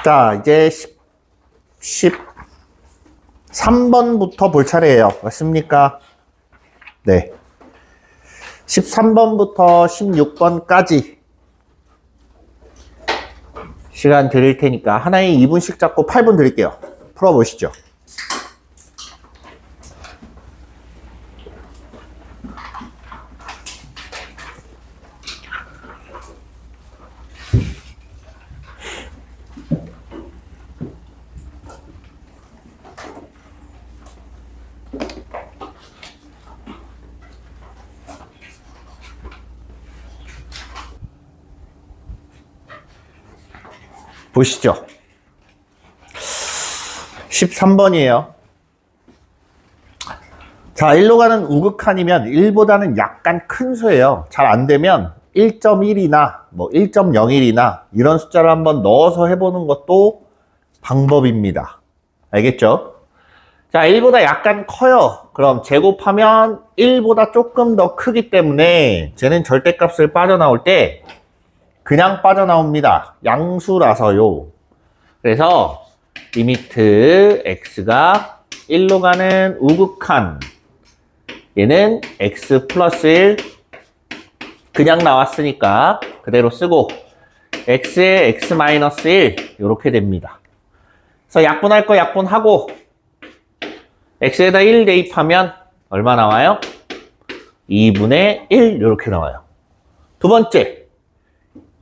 자, 이제 13번부터 볼 차례예요. 맞습니까? 네. 13번부터 16번까지 시간 드릴 테니까 하나에 2분씩 잡고 8분 드릴게요. 풀어보시죠. 보시죠. 13번이에요. 자, 1로 가는 우극한이면 1보다는 약간 큰 수예요. 잘 안 되면 1.1이나 뭐 1.01이나 이런 숫자를 한번 넣어서 해보는 것도 방법입니다. 알겠죠? 자, 1보다 약간 커요. 그럼 제곱하면 1보다 조금 더 크기 때문에 쟤는 절대값을 빠져나올 때 그냥 빠져나옵니다. 양수라서요. 그래서 리미트 x가 1로 가는 우극한, 얘는 x 플러스 1 그냥 나왔으니까 그대로 쓰고 x에 x 마이너스 1 이렇게 됩니다. 그래서 약분할 거 약분하고 x에다 1 대입하면 얼마 나와요? 2분의 1 이렇게 나와요. 두 번째,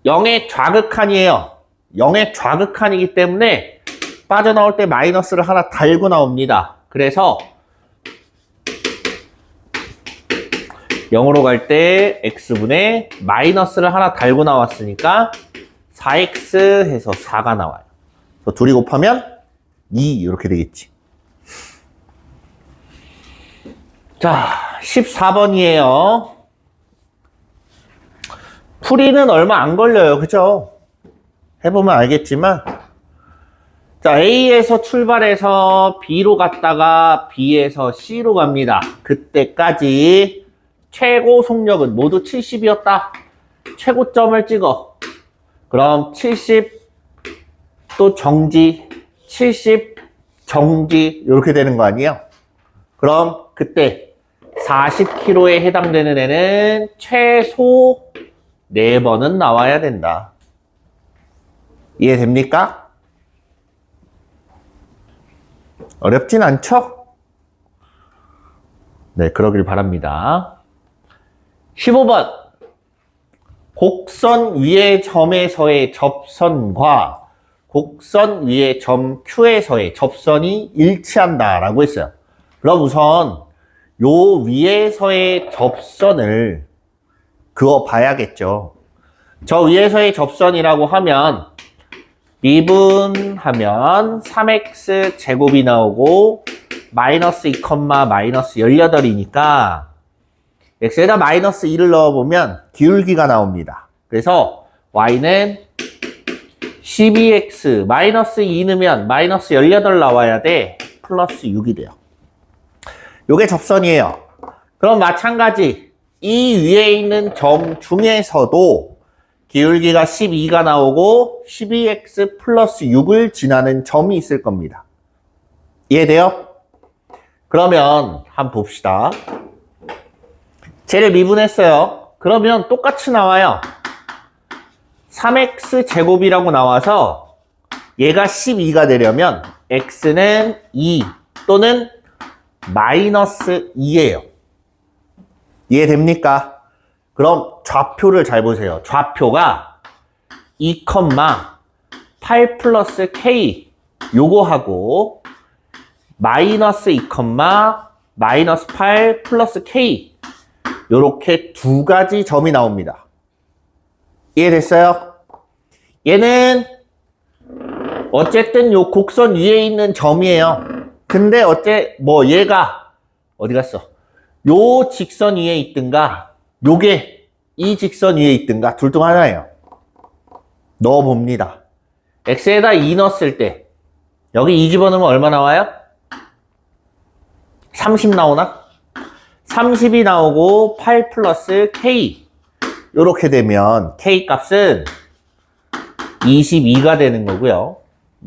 0의 좌극한이에요. 0의 좌극한이기 때문에 빠져나올 때 마이너스를 하나 달고 나옵니다. 그래서 0으로 갈 때 x분의 마이너스를 하나 달고 나왔으니까 4x 해서 4가 나와요. 그래서 둘이 곱하면 2 이렇게 되겠지. 자, 14번이에요. 풀이는 얼마 안 걸려요. 그죠? 해보면 알겠지만, 자, A에서 출발해서 B로 갔다가 B에서 C로 갑니다. 그때까지 최고 속력은 모두 70이었다. 최고점을 찍어. 그럼 70 또 정지, 70 정지 이렇게 되는 거 아니에요? 그럼 그때 40km에 해당되는 애는 최소 4번은 나와야 된다. 이해됩니까? 어렵진 않죠? 네, 그러길 바랍니다. 15번. 곡선 위의 점에서의 접선과 곡선 위의 점 Q에서의 접선이 일치한다 라고 했어요. 그럼 우선 요 위에서의 접선을 그어 봐야겠죠. 저 위에서의 접선이라고 하면 미분하면 3x 제곱이 나오고 마이너스 2, 마이너스 18이니까 x에다 마이너스 2를 넣어보면 기울기가 나옵니다. 그래서 y는 12x 마이너스 2 넣으면 마이너스 18 나와야 돼. 플러스 6이 돼요. 요게 접선이에요. 그럼 마찬가지 이 위에 있는 점 중에서도 기울기가 12가 나오고 12x 플러스 6을 지나는 점이 있을 겁니다. 이해돼요? 그러면 한번 봅시다. 쟤를 미분했어요. 그러면 똑같이 나와요. 3x 제곱이라고 나와서 얘가 12가 되려면 x는 2 또는 마이너스 2예요. 이해됩니까? 그럼 좌표를 잘 보세요. 좌표가 2,8 플러스 k 요거하고 마이너스 2, 마이너스 8 플러스 k 요렇게 두 가지 점이 나옵니다. 이해됐어요? 얘는 어쨌든 요 곡선 위에 있는 점이에요. 근데 얘가 어디 갔어? 요 직선 위에 있든가 요게 이 직선 위에 있든가 둘 중 하나예요. 넣어봅니다. x에다 2 넣었을 때 여기 2 집어넣으면 얼마 나와요? 30 나오나? 30이 나오고 8 플러스 k 요렇게 되면 k 값은 22가 되는 거고요.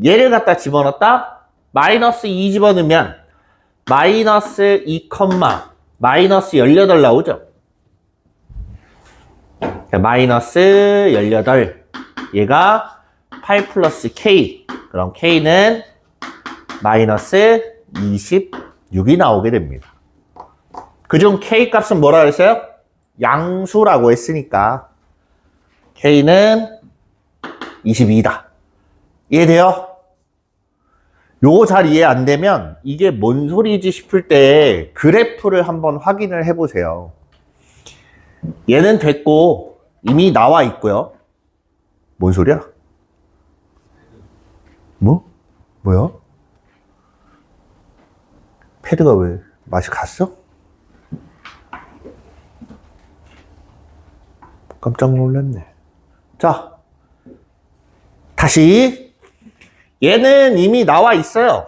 얘를 갖다 집어넣었다. 마이너스 2 집어넣으면 마이너스 2, 마이너스 18 나오죠. 마이너스 18. 얘가 8 플러스 K. 그럼 K는 마이너스 26이 나오게 됩니다. 그중 K 값은 뭐라 그랬어요? 양수라고 했으니까 K는 22다. 이해돼요? 요거 잘 이해 안 되면 이게 뭔 소리지 싶을 때 그래프를 한번 확인을 해보세요. 얘는 됐고 이미 나와 있고요. 뭔 소리야? 뭐야? 패드가 왜 맛이 갔어? 깜짝 놀랐네. 자, 다시 얘는 이미 나와 있어요.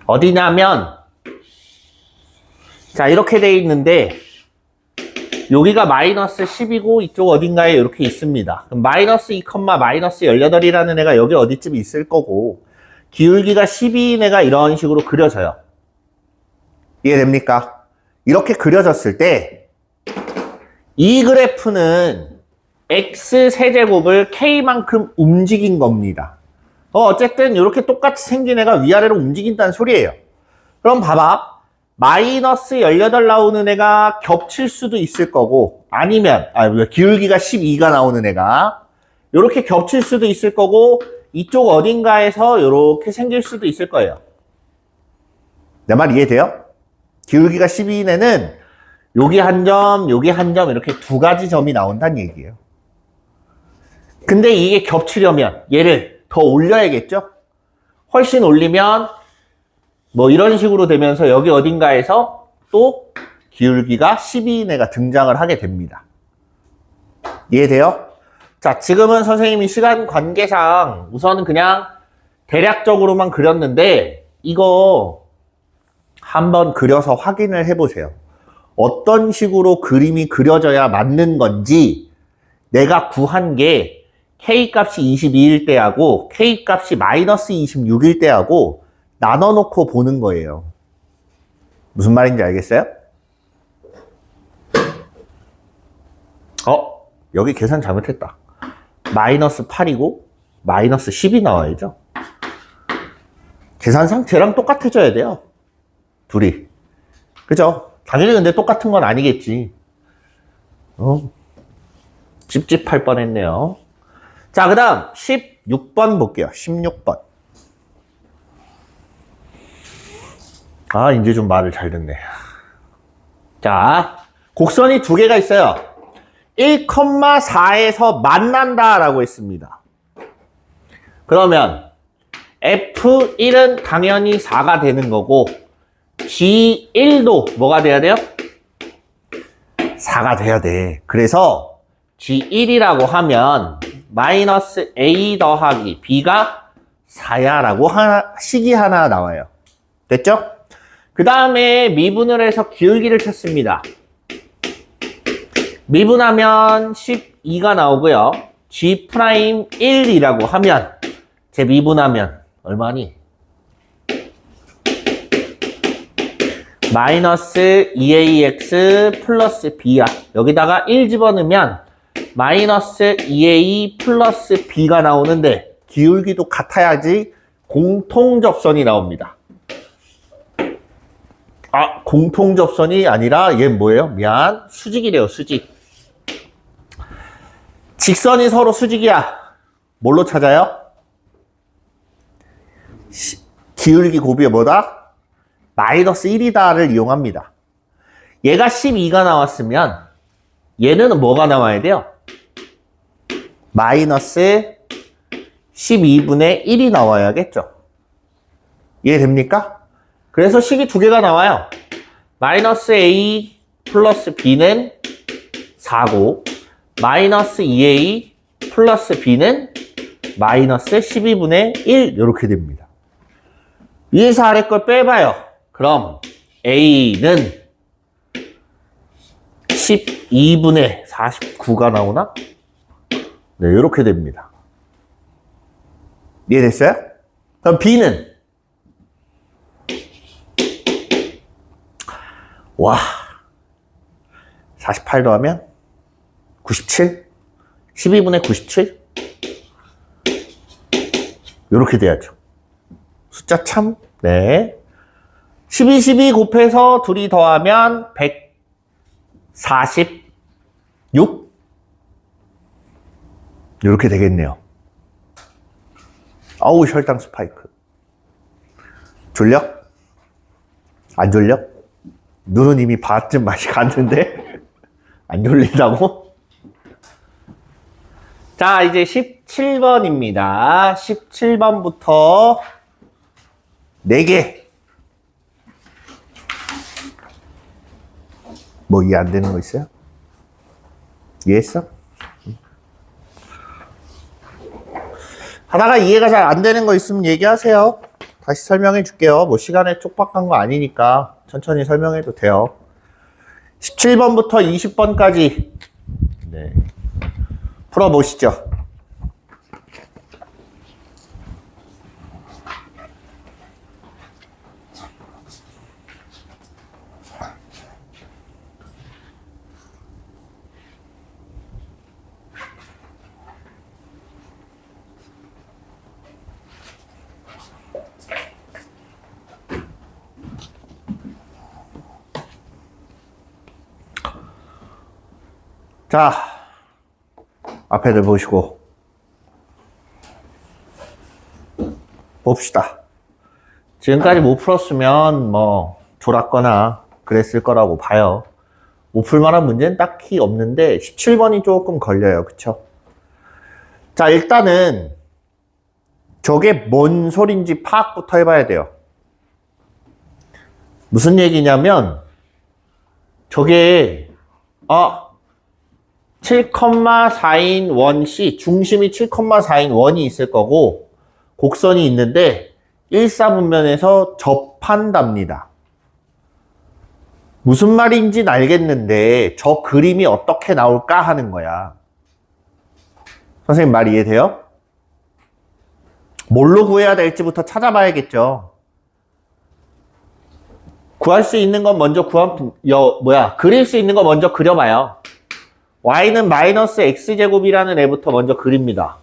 어디냐면 자, 이렇게 돼 있는데 여기가 마이너스 10이고 이쪽 어딘가에 이렇게 있습니다. 그럼 마이너스 2, 마이너스 18이라는 애가 여기 어디쯤 있을 거고 기울기가 12인 애가 이런 식으로 그려져요. 이해됩니까? 이렇게 그려졌을 때 이 그래프는 x 세제곱을 k만큼 움직인 겁니다. 어쨌든 이렇게 똑같이 생긴 애가 위아래로 움직인다는 소리예요. 그럼 봐봐. 마이너스 18 나오는 애가 겹칠 수도 있을 거고 아니면 기울기가 12가 나오는 애가 이렇게 겹칠 수도 있을 거고 이쪽 어딘가에서 이렇게 생길 수도 있을 거예요. 내 말 이해돼요? 기울기가 12인 애는 여기 한 점, 여기 한 점 이렇게 두 가지 점이 나온다는 얘기예요. 근데 이게 겹치려면 얘를 더 올려야겠죠? 훨씬 올리면 뭐 이런 식으로 되면서 여기 어딘가에서 또 기울기가 12인 애가 등장을 하게 됩니다. 이해돼요? 자, 지금은 선생님이 시간 관계상 우선은 그냥 대략적으로만 그렸는데 이거 한번 그려서 확인을 해보세요. 어떤 식으로 그림이 그려져야 맞는 건지 내가 구한 게 K값이 22일 때하고 K값이 마이너스 26일 때하고 나눠놓고 보는 거예요. 무슨 말인지 알겠어요? 여기 계산 잘못했다. 마이너스 8이고 마이너스 10이 나와야죠. 계산상 쟤랑 똑같아져야 돼요. 둘이. 그죠? 당연히 근데 똑같은 건 아니겠지. 찝찝할 뻔했네요. 자, 그 다음 16번 볼게요. 16번. 이제 좀 말을 잘 듣네. 자, 곡선이 두 개가 있어요. 1,4에서 만난다 라고 했습니다. 그러면 F1은 당연히 4가 되는 거고 G1도 뭐가 돼야 돼요? 4가 돼야 돼. 그래서 G1이라고 하면 마이너스 A 더하기 B가 4야 라고 식이 하나 나와요. 됐죠? 그 다음에 미분을 해서 기울기를 찾습니다. 미분하면 12가 나오고요. G'1이라고 하면 제 미분하면 얼마니? 마이너스 2ax 플러스 b야. 여기다가 1 집어넣으면 마이너스 2a 플러스 b가 나오는데 기울기도 같아야지 공통접선이 나옵니다. 공통접선이 아니라 얘 뭐예요? 미안. 수직이래요, 수직. 직선이 서로 수직이야. 뭘로 찾아요? 기울기 곱이 뭐다? 마이너스 1이다를 이용합니다. 얘가 12가 나왔으면 얘는 뭐가 나와야 돼요? 마이너스 12분의 1이 나와야겠죠. 이해됩니까? 그래서 식이 두 개가 나와요. 마이너스 A 플러스 B는 4고 마이너스 2A 플러스 B는 마이너스 12분의 1 이렇게 됩니다. 위에서 아래 걸 빼봐요. 그럼 A는 12분의 49가 나오나? 네, 이렇게 됩니다. 이해됐어요? 그럼 B는? 와, 48 더하면 97? 12분의 97? 요렇게 돼야죠. 숫자 참, 네. 12, 12 곱해서 둘이 더하면 146? 요렇게 되겠네요. 아우, 혈당 스파이크. 졸려? 안 졸려? 눈은 이미 반쯤 맛이 갔는데? 안 졸린다고? 자, 이제 17번입니다. 17번부터 4개. 뭐 이해 안 되는 거 있어요? 이해했어? 하다가 이해가 잘 안 되는 거 있으면 얘기하세요. 다시 설명해 줄게요. 뭐 시간에 촉박한 거 아니니까 천천히 설명해도 돼요. 17번부터 20번까지 네. 풀어보시죠. 자, 앞에를 보시고 봅시다. 지금까지 못 풀었으면 뭐 졸았거나 그랬을 거라고 봐요. 못 풀만한 문제는 딱히 없는데 17번이 조금 걸려요. 그쵸? 자, 일단은 저게 뭔 소린지 파악부터 해봐야 돼요. 무슨 얘기냐면 저게 7,4인 원C, 중심이 7,4인 원이 있을 거고 곡선이 있는데 1사분면에서 접한답니다. 무슨 말인지는 알겠는데 저 그림이 어떻게 나올까 하는 거야. 선생님 말 이해돼요? 뭘로 구해야 될지부터 찾아봐야겠죠. 구할 수 있는 건 먼저 그릴 수 있는 거 먼저 그려봐요. y는 마이너스 x제곱이라는 애부터 먼저 그립니다.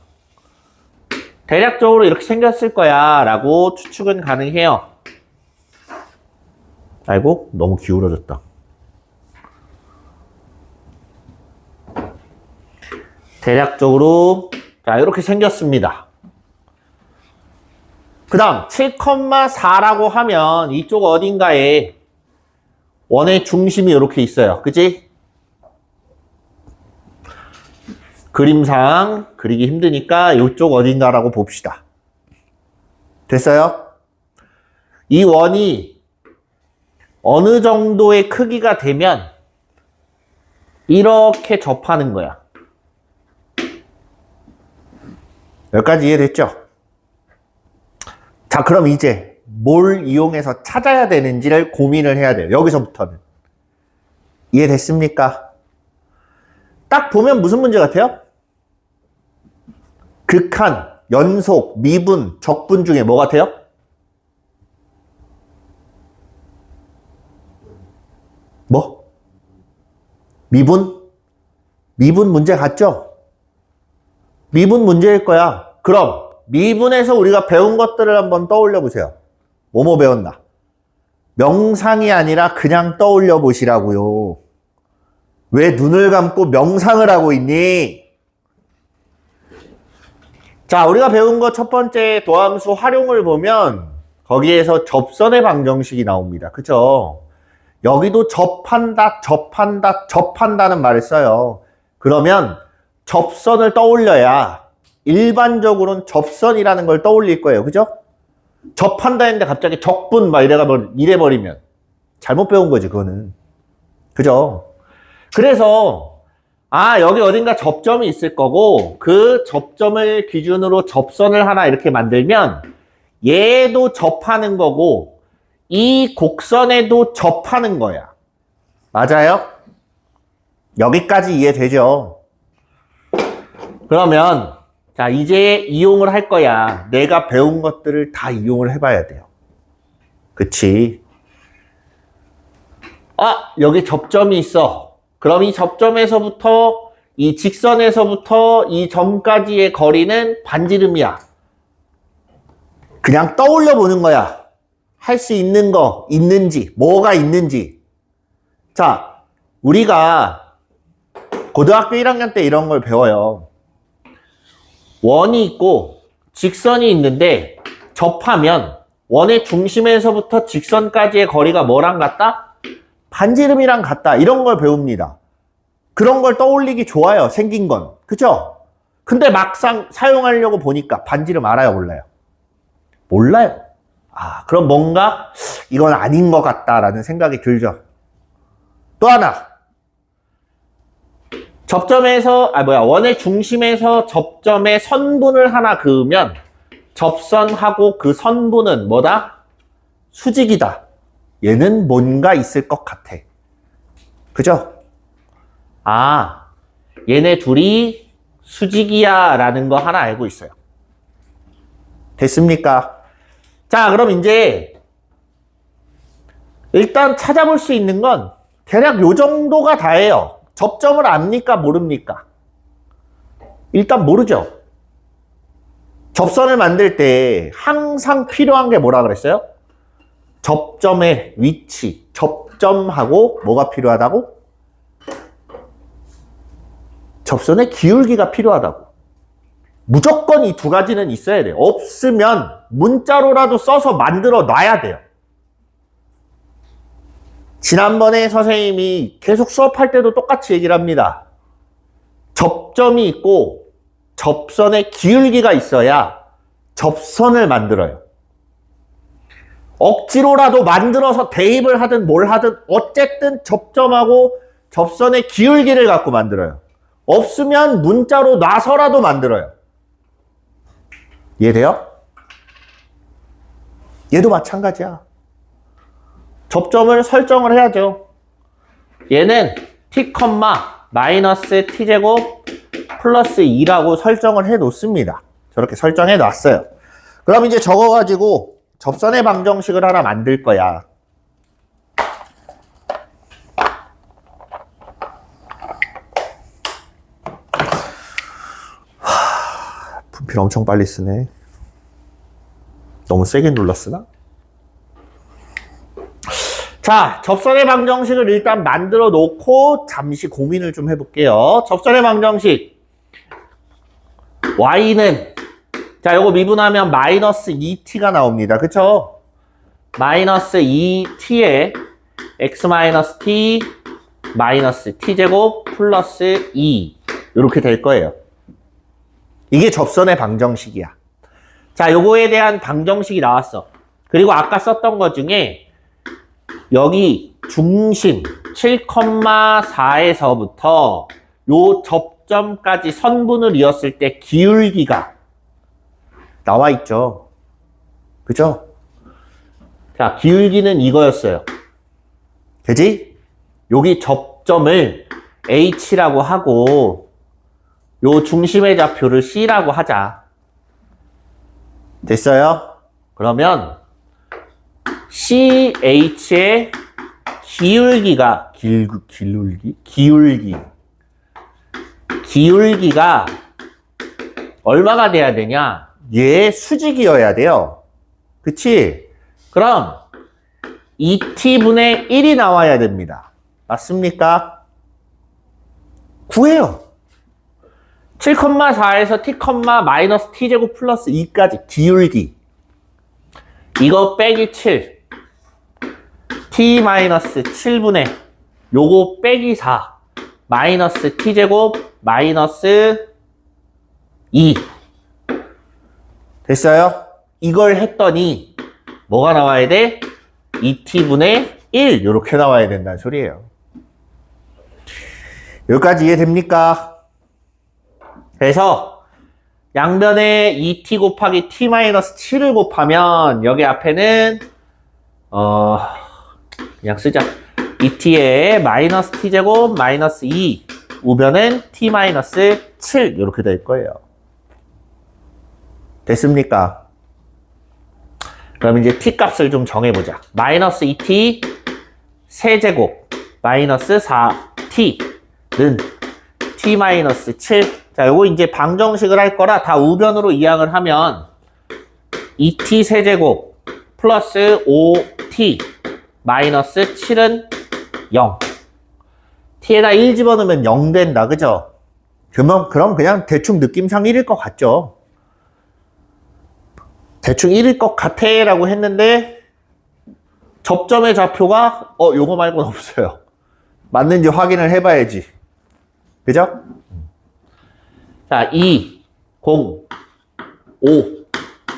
대략적으로 이렇게 생겼을 거야 라고 추측은 가능해요. 아이고, 너무 기울어졌다. 대략적으로 자 이렇게 생겼습니다. 그 다음 7,4라고 하면 이쪽 어딘가에 원의 중심이 이렇게 있어요. 그치? 그림상 그리기 힘드니까 이쪽 어딘가라고 봅시다. 됐어요? 이 원이 어느 정도의 크기가 되면 이렇게 접하는 거야. 여기까지 이해됐죠? 자, 그럼 이제 뭘 이용해서 찾아야 되는지를 고민을 해야 돼요. 여기서부터는. 이해됐습니까? 딱 보면 무슨 문제 같아요? 극한, 연속, 미분, 적분 중에 뭐 같아요? 뭐? 미분? 미분 문제 같죠? 미분 문제일 거야. 그럼 미분에서 우리가 배운 것들을 한번 떠올려 보세요. 뭐뭐 배웠나? 명상이 아니라 그냥 떠올려 보시라고요. 왜 눈을 감고 명상을 하고 있니? 자, 우리가 배운 거 첫 번째 도함수 활용을 보면 거기에서 접선의 방정식이 나옵니다. 그쵸? 여기도 접한다, 접한다, 접한다는 말을 써요. 그러면 접선을 떠올려야 일반적으로는 접선이라는 걸 떠올릴 거예요. 그죠? 접한다 했는데 갑자기 적분 막 이래버리면 잘못 배운 거지, 그거는. 그죠? 그래서 여기 어딘가 접점이 있을 거고 그 접점을 기준으로 접선을 하나 이렇게 만들면 얘도 접하는 거고 이 곡선에도 접하는 거야. 맞아요? 여기까지 이해되죠? 그러면 자, 이제 이용을 할 거야. 내가 배운 것들을 다 이용을 해봐야 돼요. 그치? 아, 여기 접점이 있어. 그럼 이 접점에서부터 이 직선에서부터 이 점까지의 거리는 반지름이야. 그냥 떠올려 보는 거야. 할 수 있는 거 있는지, 뭐가 있는지. 자, 우리가 고등학교 1학년 때 이런 걸 배워요. 원이 있고 직선이 있는데 접하면 원의 중심에서부터 직선까지의 거리가 뭐랑 같다? 반지름이랑 같다. 이런 걸 배웁니다. 그런 걸 떠올리기 좋아요. 생긴 건. 그죠? 근데 막상 사용하려고 보니까 반지름 알아요? 몰라요? 몰라요. 아, 그럼 뭔가 이건 아닌 것 같다라는 생각이 들죠. 또 하나. 원의 중심에서 접점에 선분을 하나 그으면 접선하고 그 선분은 뭐다? 수직이다. 얘는 뭔가 있을 것 같아. 그죠? 아, 얘네 둘이 수직이야 라는 거 하나 알고 있어요. 됐습니까? 자, 그럼 이제 일단 찾아볼 수 있는 건 대략 요 정도가 다예요. 접점을 압니까? 모릅니까? 일단 모르죠. 접선을 만들 때 항상 필요한 게 뭐라 그랬어요? 접점의 위치, 접점하고 뭐가 필요하다고? 접선의 기울기가 필요하다고. 무조건 이 두 가지는 있어야 돼요. 없으면 문자로라도 써서 만들어 놔야 돼요. 지난번에 선생님이 계속 수업할 때도 똑같이 얘기를 합니다. 접점이 있고 접선의 기울기가 있어야 접선을 만들어요. 억지로라도 만들어서 대입을 하든 뭘 하든 어쨌든 접점하고 접선의 기울기를 갖고 만들어요. 없으면 문자로 놔서라도 만들어요. 이해돼요? 얘도 마찬가지야. 접점을 설정을 해야죠. 얘는 t, 마이너스 t제곱 플러스 2라고 설정을 해 놓습니다. 저렇게 설정해 놨어요. 그럼 이제 저거 가지고 접선의 방정식을 하나 만들 거야. 분필 엄청 빨리 쓰네. 너무 세게 눌렀으나? 자, 접선의 방정식을 일단 만들어 놓고 잠시 고민을 좀 해볼게요. 접선의 방정식. y는, 자, 요거 미분하면 마이너스 2t가 나옵니다. 그쵸? 마이너스 2t에 x 마이너스 t 마이너스 t제곱 플러스 2. 이렇게 될 거예요. 이게 접선의 방정식이야. 자, 요거에 대한 방정식이 나왔어. 그리고 아까 썼던 것 중에 여기 중심 7,4에서부터 요 접점까지 선분을 이었을 때 기울기가 나와 있죠. 그죠? 자, 기울기는 이거였어요. 그지? 여기 접점을 H라고 하고 요 중심의 좌표를 C라고 하자. 됐어요? 그러면 CH의 기울기가 기울기가 얼마가 돼야 되냐? 얘 수직이어야 돼요. 그치? 그럼 2t분의 1이 나와야 됩니다. 맞습니까? 구해요. 7,4에서 t, 마이너스 t제곱 플러스 2까지 기울기. 이거 빼기 7. t 마이너스 7분의 요거 빼기 4. 마이너스 t제곱 마이너스 2. 됐어요? 이걸 했더니 뭐가 나와야 돼? 2t분의 1 이렇게 나와야 된다는 소리예요. 여기까지 이해됩니까? 그래서 양변에 2t 곱하기 t 마이너스 7을 곱하면 여기 앞에는 그냥 쓰자. 2t에 마이너스 t제곱 마이너스 2 우변은 t 마이너스 7 이렇게 될 거예요. 됐습니까? 그럼 이제 t 값을 좀 정해보자. 마이너스 2t 세제곱 마이너스 4t는 t 마이너스 7. 자, 요거 이제 방정식을 할 거라 다 우변으로 이항을 하면 2t 세제곱 플러스 5t 마이너스 7은 0. t에다 1 집어넣으면 0 된다. 그죠? 그럼 그냥 대충 느낌상 1일 것 같죠? 대충 1일 것 같아 라고 했는데 접점의 좌표가 요거 말고는 없어요. 맞는지 확인을 해봐야지. 그죠? 자, 2, 0, 5,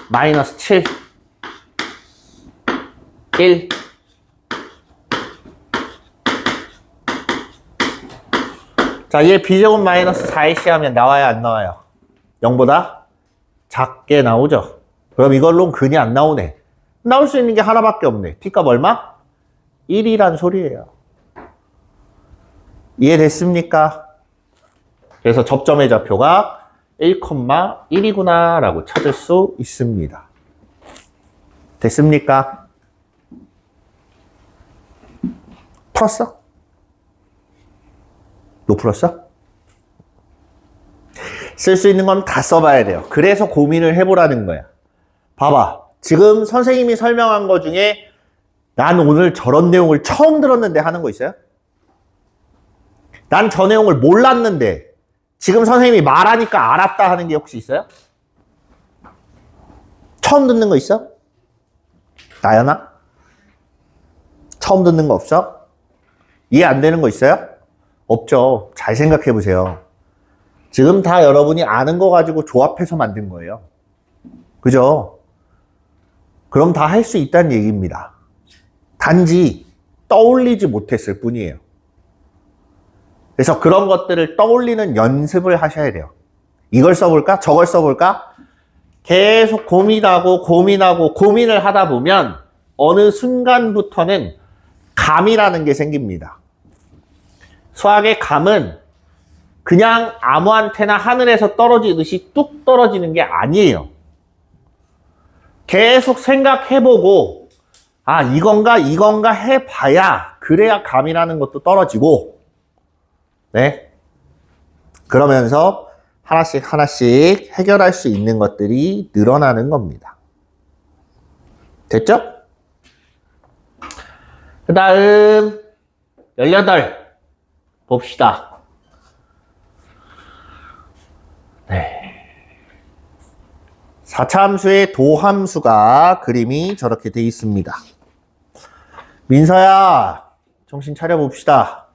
마이너스 7, 1. 자, 얘 b제곱 마이너스 4ac 하면 나와요, 안 나와요? 0보다 작게 나오죠? 그럼 이걸로는 근이 안 나오네. 나올 수 있는 게 하나밖에 없네. t값 얼마? 1이란 소리예요. 이해됐습니까? 그래서 접점의 좌표가 1,1이구나 라고 찾을 수 있습니다. 됐습니까? 풀었어? 너 풀었어? 쓸 수 있는 건 다 써봐야 돼요. 그래서 고민을 해보라는 거야. 봐봐. 지금 선생님이 설명한 거 중에 난 오늘 저런 내용을 처음 들었는데 하는 거 있어요? 난 저 내용을 몰랐는데 지금 선생님이 말하니까 알았다 하는 게 혹시 있어요? 처음 듣는 거 있어? 나연아? 처음 듣는 거 없어? 이해 안 되는 거 있어요? 없죠. 잘 생각해 보세요. 지금 다 여러분이 아는 거 가지고 조합해서 만든 거예요. 그죠? 그럼 다 할 수 있다는 얘기입니다. 단지 떠올리지 못했을 뿐이에요. 그래서 그런 것들을 떠올리는 연습을 하셔야 돼요. 이걸 써볼까? 저걸 써볼까? 계속 고민을 하다 보면 어느 순간부터는 감이라는 게 생깁니다. 수학의 감은 그냥 아무한테나 하늘에서 떨어지듯이 뚝 떨어지는 게 아니에요. 계속 생각해보고 이건가 해봐야 그래야 감이라는 것도 떨어지고 네. 그러면서 하나씩 해결할 수 있는 것들이 늘어나는 겁니다. 됐죠? 그 다음 18 봅시다. 네. 4차 함수의 도함수가 그림이 저렇게 돼 있습니다. 민서야, 정신 차려 봅시다.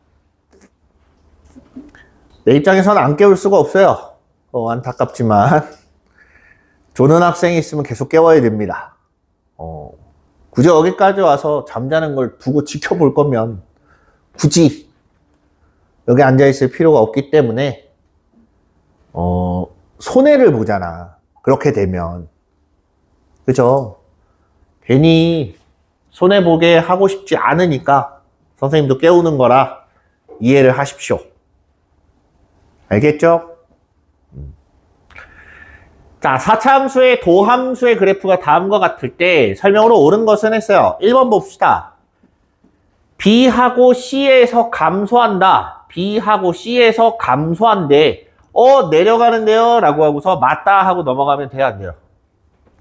내 입장에서는 안 깨울 수가 없어요. 안타깝지만 조는 학생이 있으면 계속 깨워야 됩니다. 굳이 여기까지 와서 잠자는 걸 두고 지켜볼 거면 굳이 여기 앉아있을 필요가 없기 때문에 손해를 보잖아. 그렇게 되면. 그죠? 괜히 손해보게 하고 싶지 않으니까 선생님도 깨우는 거라 이해를 하십시오. 알겠죠? 자, 4차 함수의 도함수의 그래프가 다음과 같을 때 설명으로 옳은 것은 했어요. 1번 봅시다. B하고 C에서 감소한다. B하고 C에서 감소한대. 내려가는데요? 라고 하고서 맞다 하고 넘어가면 돼요? 안 돼요?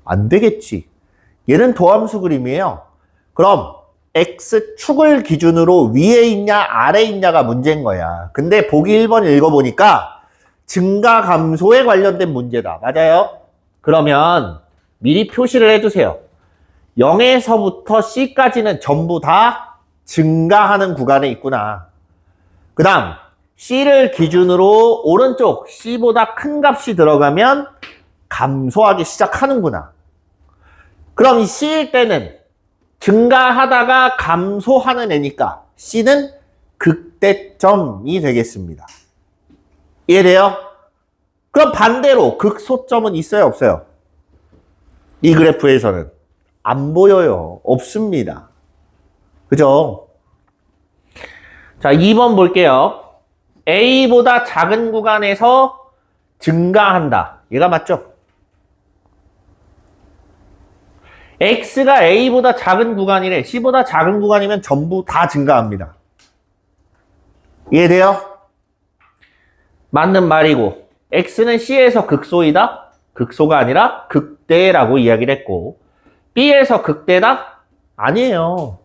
안 되겠지. 얘는 도함수 그림이에요. 그럼 X축을 기준으로 위에 있냐 아래에 있냐가 문제인 거야. 근데 보기 1번 읽어보니까 증가 감소에 관련된 문제다. 맞아요? 그러면 미리 표시를 해주세요. 0에서부터 C까지는 전부 다 증가하는 구간에 있구나. 그 다음 C를 기준으로 오른쪽 C보다 큰 값이 들어가면 감소하기 시작하는구나. 그럼 이 C일 때는 증가하다가 감소하는 애니까 C는 극대점이 되겠습니다. 이해돼요? 그럼 반대로 극소점은 있어요? 없어요? 이 그래프에서는 안 보여요. 없습니다. 그죠? 자, 2번 볼게요. A보다 작은 구간에서 증가한다. 얘가 맞죠? x가 a보다 작은 구간이래. c보다 작은 구간이면 전부 다 증가합니다. 이해돼요? 맞는 말이고 x는 c에서 극소이다? 극소가 아니라 극대라고 이야기를 했고 b에서 극대다? 아니에요.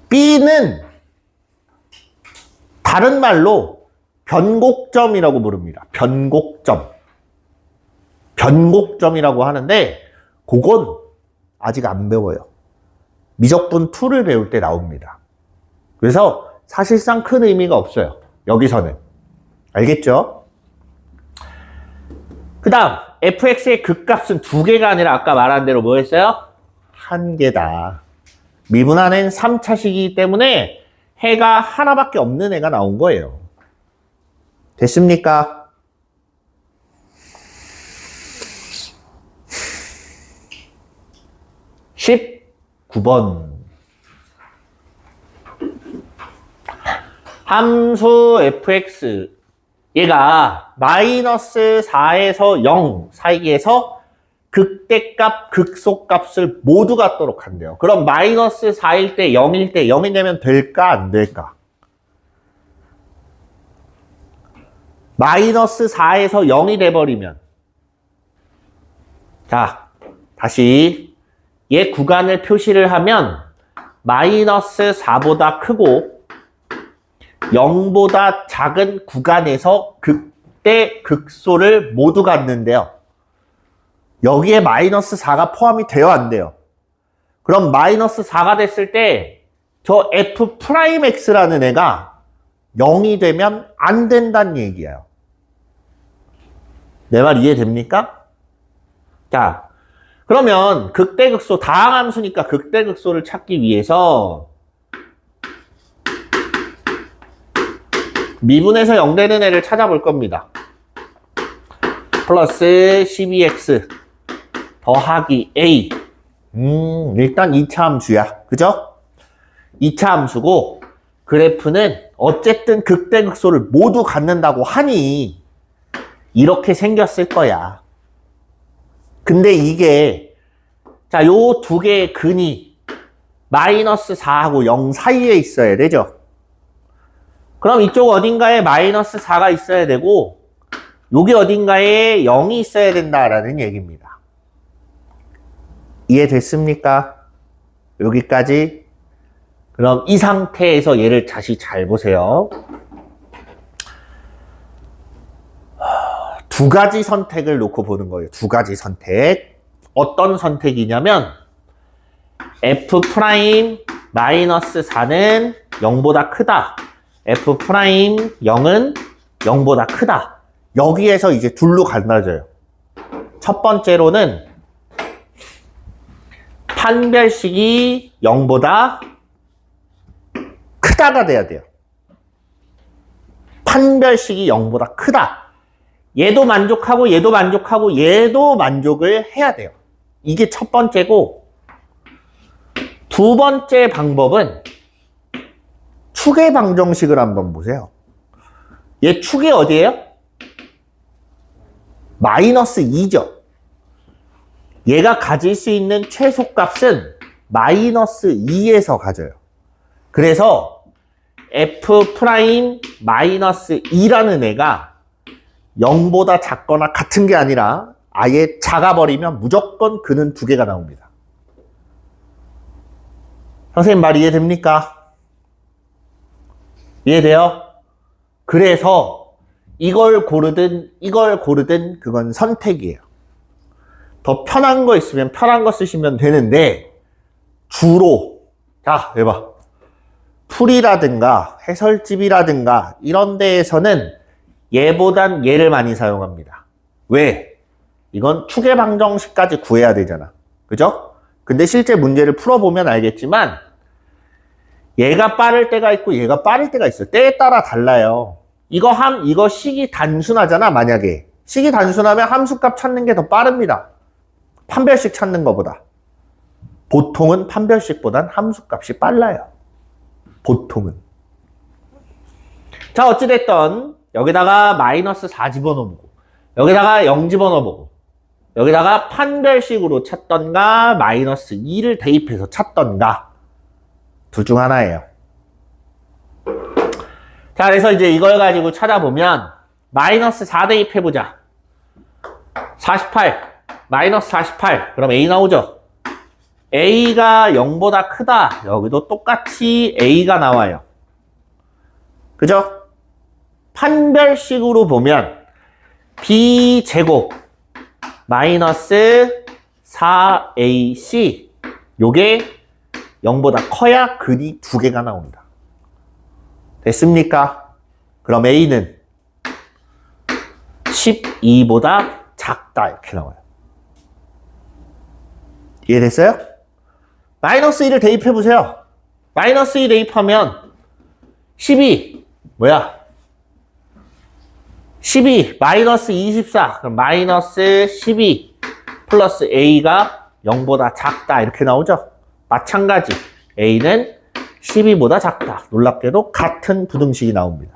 b는 다른 말로 변곡점이라고 부릅니다. 변곡점. 변곡점이라고 하는데 그건 아직 안 배워요. 미적분 2를 배울 때 나옵니다. 그래서 사실상 큰 의미가 없어요. 여기서는. 알겠죠? 그 다음 fx의 극값은 2개가 아니라 아까 말한 대로 뭐였어요? 1개다. 미분하는 3차식이기 때문에 해가 하나밖에 없는 애가 나온 거예요. 됐습니까? (19번) 함수 fx 얘가 마이너스 4에서 0 사이에서 극대값, 극소값을 모두 갖도록 한대요. 그럼 마이너스 4일 때 0일 때 0이 되면 될까 안 될까? 마이너스 4에서 0이 돼버리면 자 다시 얘 구간을 표시를 하면 마이너스 4보다 크고 0보다 작은 구간에서 극대, 극소를 모두 갖는데요. 여기에 마이너스 4가 포함이 돼요, 안 돼요? 그럼 마이너스 4가 됐을 때 저 f'x라는 애가 0이 되면 안 된다는 얘기예요. 내 말 이해됩니까? 자, 그러면 극대극소 다항함수니까 극대극소를 찾기 위해서 미분에서 0 되는 애를 찾아볼 겁니다. 플러스 12x 더하기 a. 일단 2차 함수야. 그죠? 2차 함수고 그래프는 어쨌든 극대극소를 모두 갖는다고 하니 이렇게 생겼을 거야. 근데 이게 자, 요 두 개의 근이 마이너스 4하고 0 사이에 있어야 되죠. 그럼 이쪽 어딘가에 마이너스 4가 있어야 되고 여기 어딘가에 0이 있어야 된다라는 얘기입니다. 이해됐습니까? 여기까지? 그럼 이 상태에서 얘를 다시 잘 보세요. 두 가지 선택을 놓고 보는 거예요. 두 가지 선택. 어떤 선택이냐면 f'-4는 0보다 크다. f'0은 0보다 크다. 여기에서 이제 둘로 갈라져요. 첫 번째로는 판별식이 0보다 크다가 돼야 돼요. 판별식이 0보다 크다. 얘도 만족하고 얘도 만족하고 얘도 만족을 해야 돼요. 이게 첫 번째고 두 번째 방법은 축의 방정식을 한번 보세요. 얘 축이 어디예요? 마이너스 2죠. 얘가 가질 수 있는 최소값은 마이너스 2에서 가져요. 그래서 f'-2라는 애가 0보다 작거나 같은 게 아니라 아예 작아버리면 무조건 근은 두 개가 나옵니다. 선생님 말 이해됩니까? 이해돼요? 그래서 이걸 고르든 그건 선택이에요. 더 편한 거 있으면 편한 거 쓰시면 되는데 주로 자 해봐 풀이라든가 해설집이라든가 이런 데에서는 얘보단 얘를 많이 사용합니다. 왜? 이건 축의 방정식까지 구해야 되잖아. 그죠? 근데 실제 문제를 풀어보면 알겠지만 얘가 빠를 때가 있고 얘가 빠를 때가 있어요. 때에 따라 달라요. 이거 식이 단순하잖아. 만약에 식이 단순하면 함수값 찾는 게 더 빠릅니다. 판별식 찾는 것보다. 보통은 판별식보단 함수값이 빨라요. 보통은. 자, 어찌됐든 여기다가 마이너스 4 집어넣어보고 여기다가 0 집어넣어보고 여기다가 판별식으로 찾던가 마이너스 2를 대입해서 찾던가 둘 중 하나예요. 자, 그래서 이제 이걸 가지고 찾아보면 마이너스 4 대입해보자. 48 마이너스 48 그럼 A 나오죠. A가 0보다 크다. 여기도 똑같이 A가 나와요. 그죠? 판별식으로 보면 B제곱 마이너스 4AC 요게 0보다 커야 근이 두 개가 나옵니다. 됐습니까? 그럼 A는 12보다 작다 이렇게 나와요. 이해됐어요? 마이너스 1을 대입해보세요. 마이너스 2 대입하면 12 뭐야? 12 마이너스 24 그럼 마이너스 12 플러스 A가 0보다 작다 이렇게 나오죠? 마찬가지 A는 12보다 작다. 놀랍게도 같은 부등식이 나옵니다.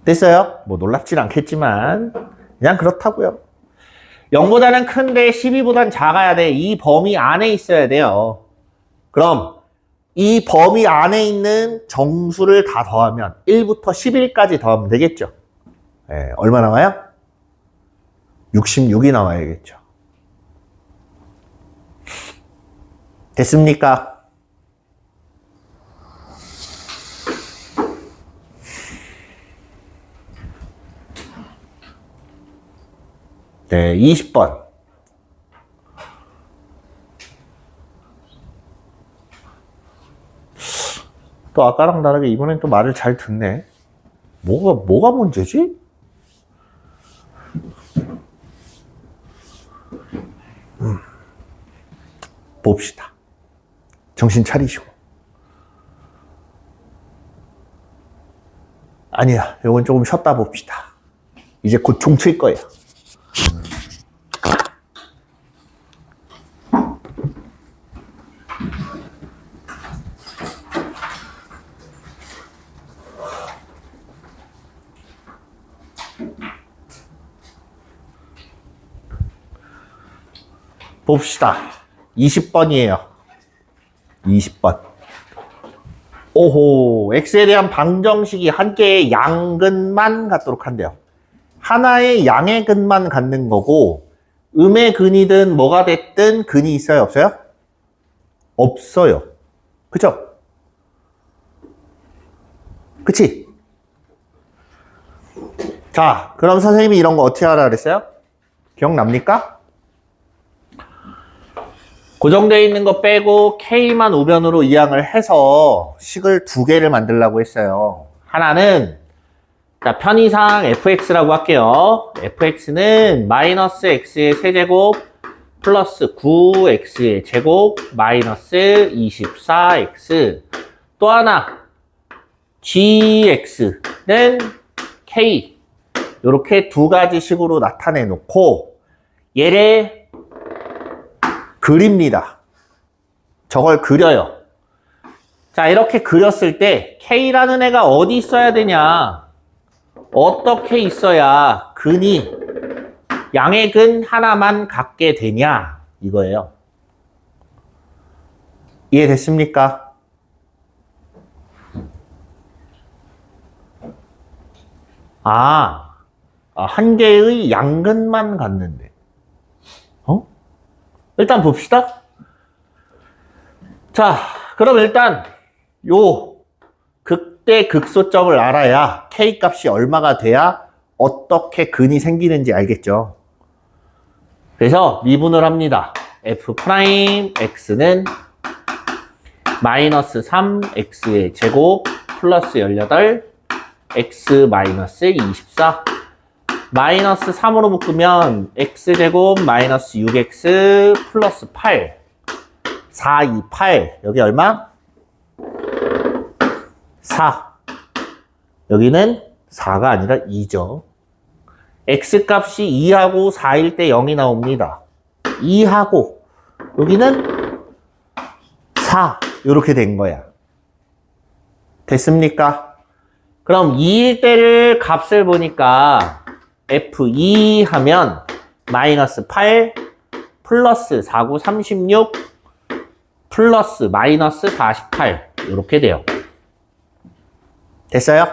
됐어요? 뭐 놀랍진 않겠지만 그냥 그렇다고요. 0보다는 큰데 12보다는 작아야 돼. 이 범위 안에 있어야 돼요. 그럼 이 범위 안에 있는 정수를 다 더하면 1부터 11까지 더하면 되겠죠. 네, 얼마 나와요? 66이 나와야겠죠. 됐습니까? 네, 20번. 또 아까랑 다르게 이번엔 또 말을 잘 듣네. 뭐가 문제지? 봅시다. 정신 차리시고. 아니야, 요건 조금 쉬었다 봅시다. 이제 곧 종칠 거예요. 봅시다. 20번이에요. 20번. 오호, x에 대한 방정식이 한 개의 양근만 갖도록 한대요. 하나의 양의 근만 갖는 거고 음의 근이든 뭐가 됐든 근이 있어요? 없어요? 없어요. 그죠? 그치? 자, 그럼 선생님이 이런 거 어떻게 하라 그랬어요? 기억납니까? 고정되어 있는 거 빼고 K만 우변으로 이항을 해서 식을 두 개를 만들려고 했어요. 하나는 자, 편의상 fx라고 할게요. fx는 마이너스 x의 세제곱 플러스 9x의 제곱 마이너스 24x 또 하나 gx는 k 이렇게 두 가지 식으로 나타내 놓고 얘를 그립니다. 저걸 그려요. 자, 이렇게 그렸을 때 K라는 애가 어디 있어야 되냐? 어떻게 있어야 근이 양의 근 하나만 갖게 되냐? 이거예요. 이해됐습니까? 한 개의 양근만 갖는데. 일단 봅시다. 자, 그럼 일단 요 극대 극소점을 알아야 K 값이 얼마가 돼야 어떻게 근이 생기는지 알겠죠. 그래서 미분을 합니다. F'X는 마이너스 3X의 제곱 플러스 18 X 마이너스 24 마이너스 3으로 묶으면 x제곱 마이너스 6x 플러스 8 4, 2, 8 여기 얼마? 4 여기는 4가 아니라 2죠. x값이 2하고 4일 때 0이 나옵니다. 2하고 여기는 4 이렇게 된 거야. 됐습니까? 그럼 2일 때를 값을 보니까 F2 하면 마이너스 8 플러스 4, 9, 36 플러스 마이너스 48 이렇게 돼요. 됐어요?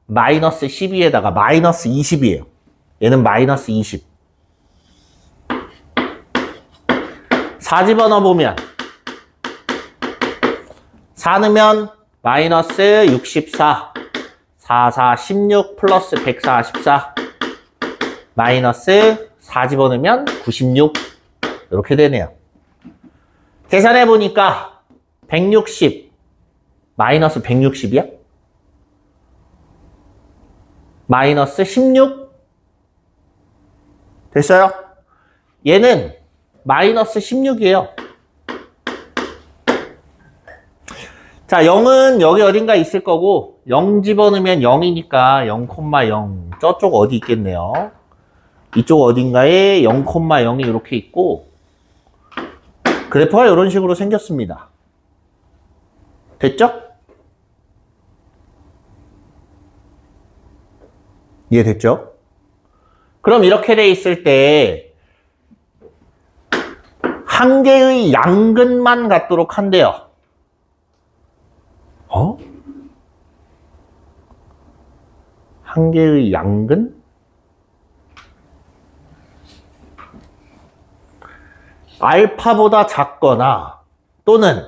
마이너스 12에다가 마이너스 20이에요. 얘는 마이너스 20. 4 집어넣어보면 4 넣으면 마이너스 64 4, 4, 16 플러스 144 마이너스 4 집어넣으면 96 이렇게 되네요. 계산해보니까 160 마이너스 160이야? 마이너스 16 됐어요? 얘는 마이너스 16이에요. 자, 0은 여기 어딘가 있을 거고 0 집어넣으면 0이니까 0,0 저쪽 어디 있겠네요. 이쪽 어딘가에 0,0이 이렇게 있고 그래프가 이런 식으로 생겼습니다. 됐죠? 이해됐죠? 그럼 이렇게 돼 있을 때 한 개의 양근만 같도록 한대요. 한 개의 양근? 알파보다 작거나 또는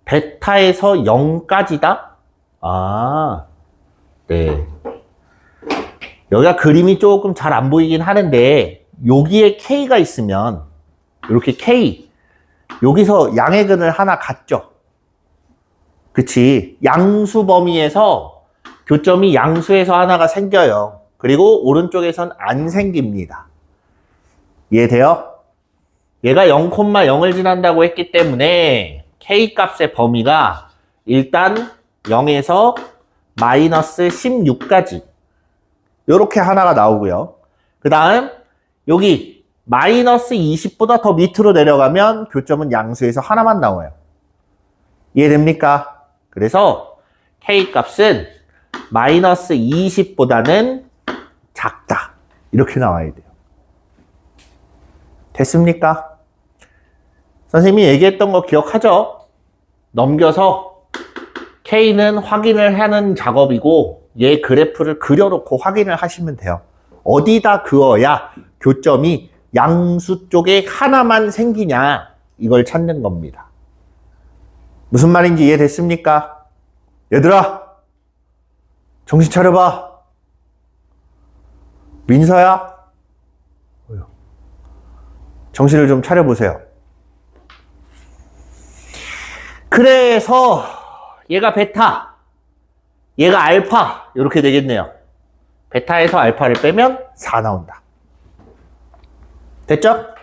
베타에서 0까지다? 네. 여기가 그림이 조금 잘 안 보이긴 하는데 여기에 K가 있으면 이렇게 K 여기서 양의 근을 하나 갖죠. 그치? 양수 범위에서 교점이 양수에서 하나가 생겨요. 그리고 오른쪽에선 안 생깁니다. 이해돼요? 얘가 0,0을 지난다고 했기 때문에 K 값의 범위가 일단 0에서 마이너스 16까지 요렇게 하나가 나오고요. 그 다음 여기 마이너스 20보다 더 밑으로 내려가면 교점은 양수에서 하나만 나와요. 이해됩니까? 그래서 K 값은 마이너스 20보다는 작다. 이렇게 나와야 돼요. 됐습니까? 선생님이 얘기했던 거 기억하죠? 넘겨서 K는 확인을 하는 작업이고 얘 그래프를 그려놓고 확인을 하시면 돼요. 어디다 그어야 교점이 양수 쪽에 하나만 생기냐 이걸 찾는 겁니다. 무슨 말인지 이해됐습니까? 얘들아 정신 차려봐. 민서야 정신을 좀 차려보세요. 그래서 얘가 베타 얘가 알파 이렇게 되겠네요. 베타에서 알파를 빼면 4 나온다. 됐죠?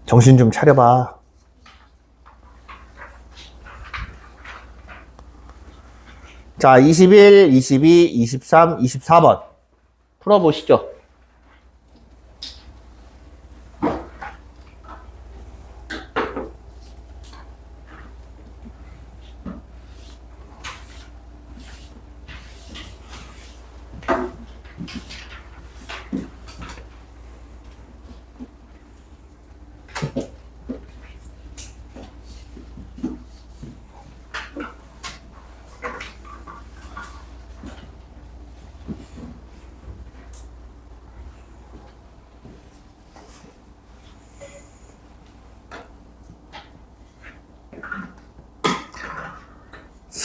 정신 좀 차려봐. 자, 21, 22, 23, 24번 풀어보시죠.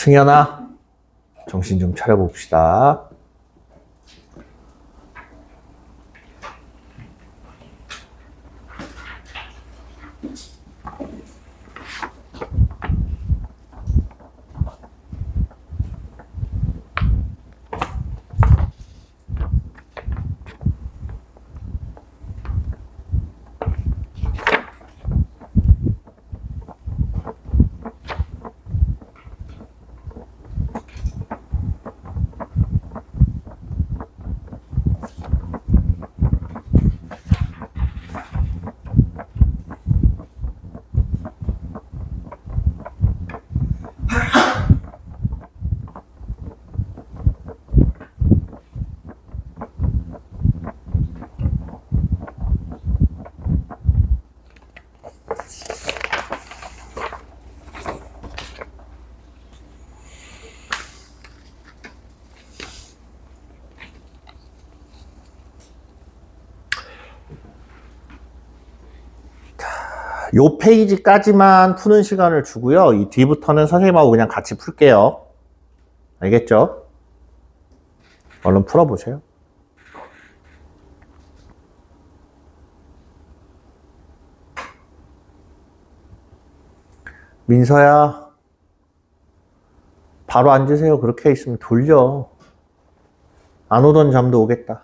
승현아, 정신 좀 차려봅시다. 요 페이지까지만 푸는 시간을 주고요. 이 뒤부터는 선생님하고 그냥 같이 풀게요. 알겠죠? 얼른 풀어보세요. 민서야, 바로 앉으세요. 그렇게 있으면 돌려. 안 오던 잠도 오겠다.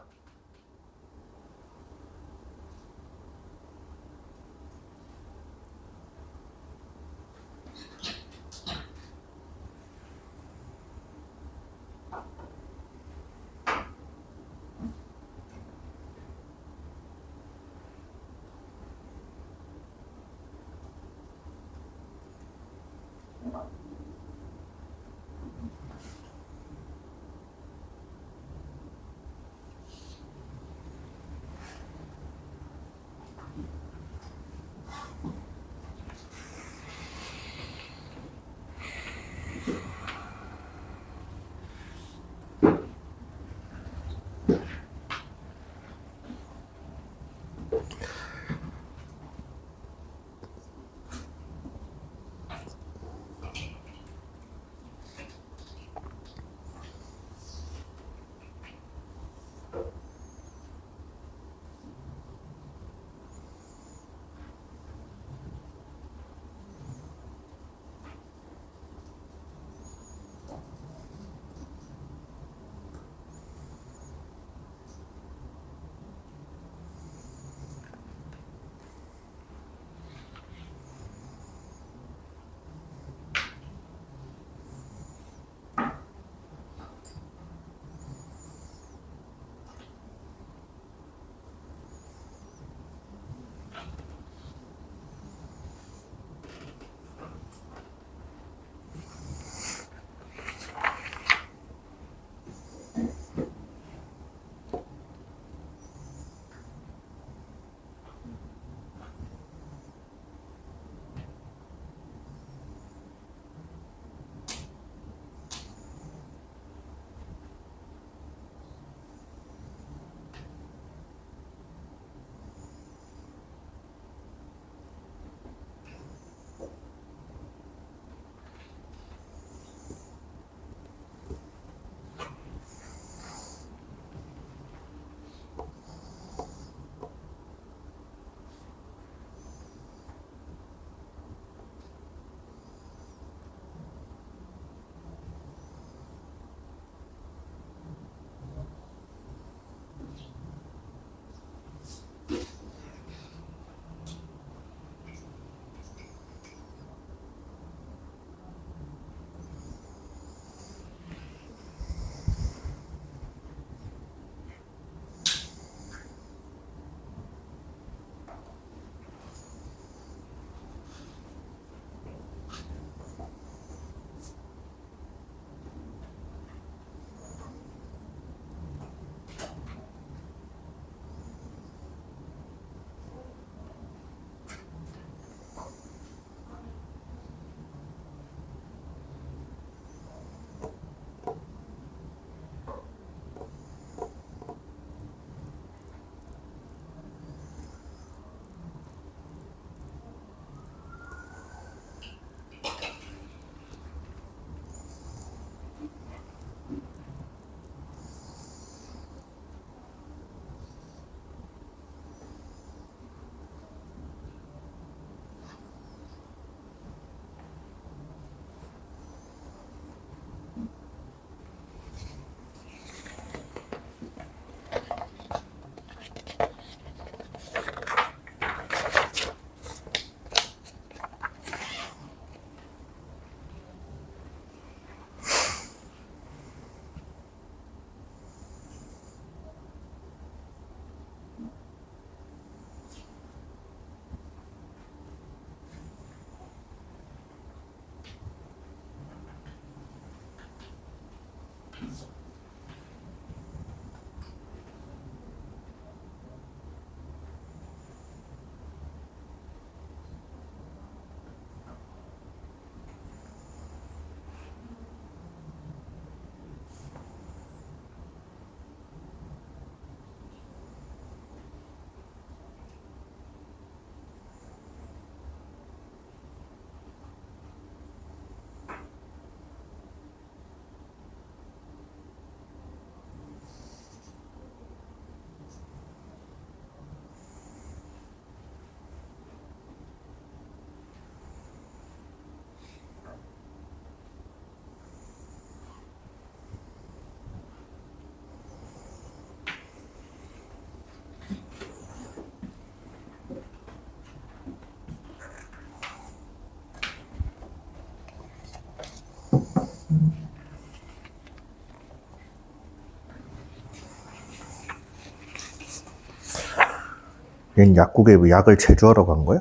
얜 약국에 뭐 약을 제조하러 간 거야?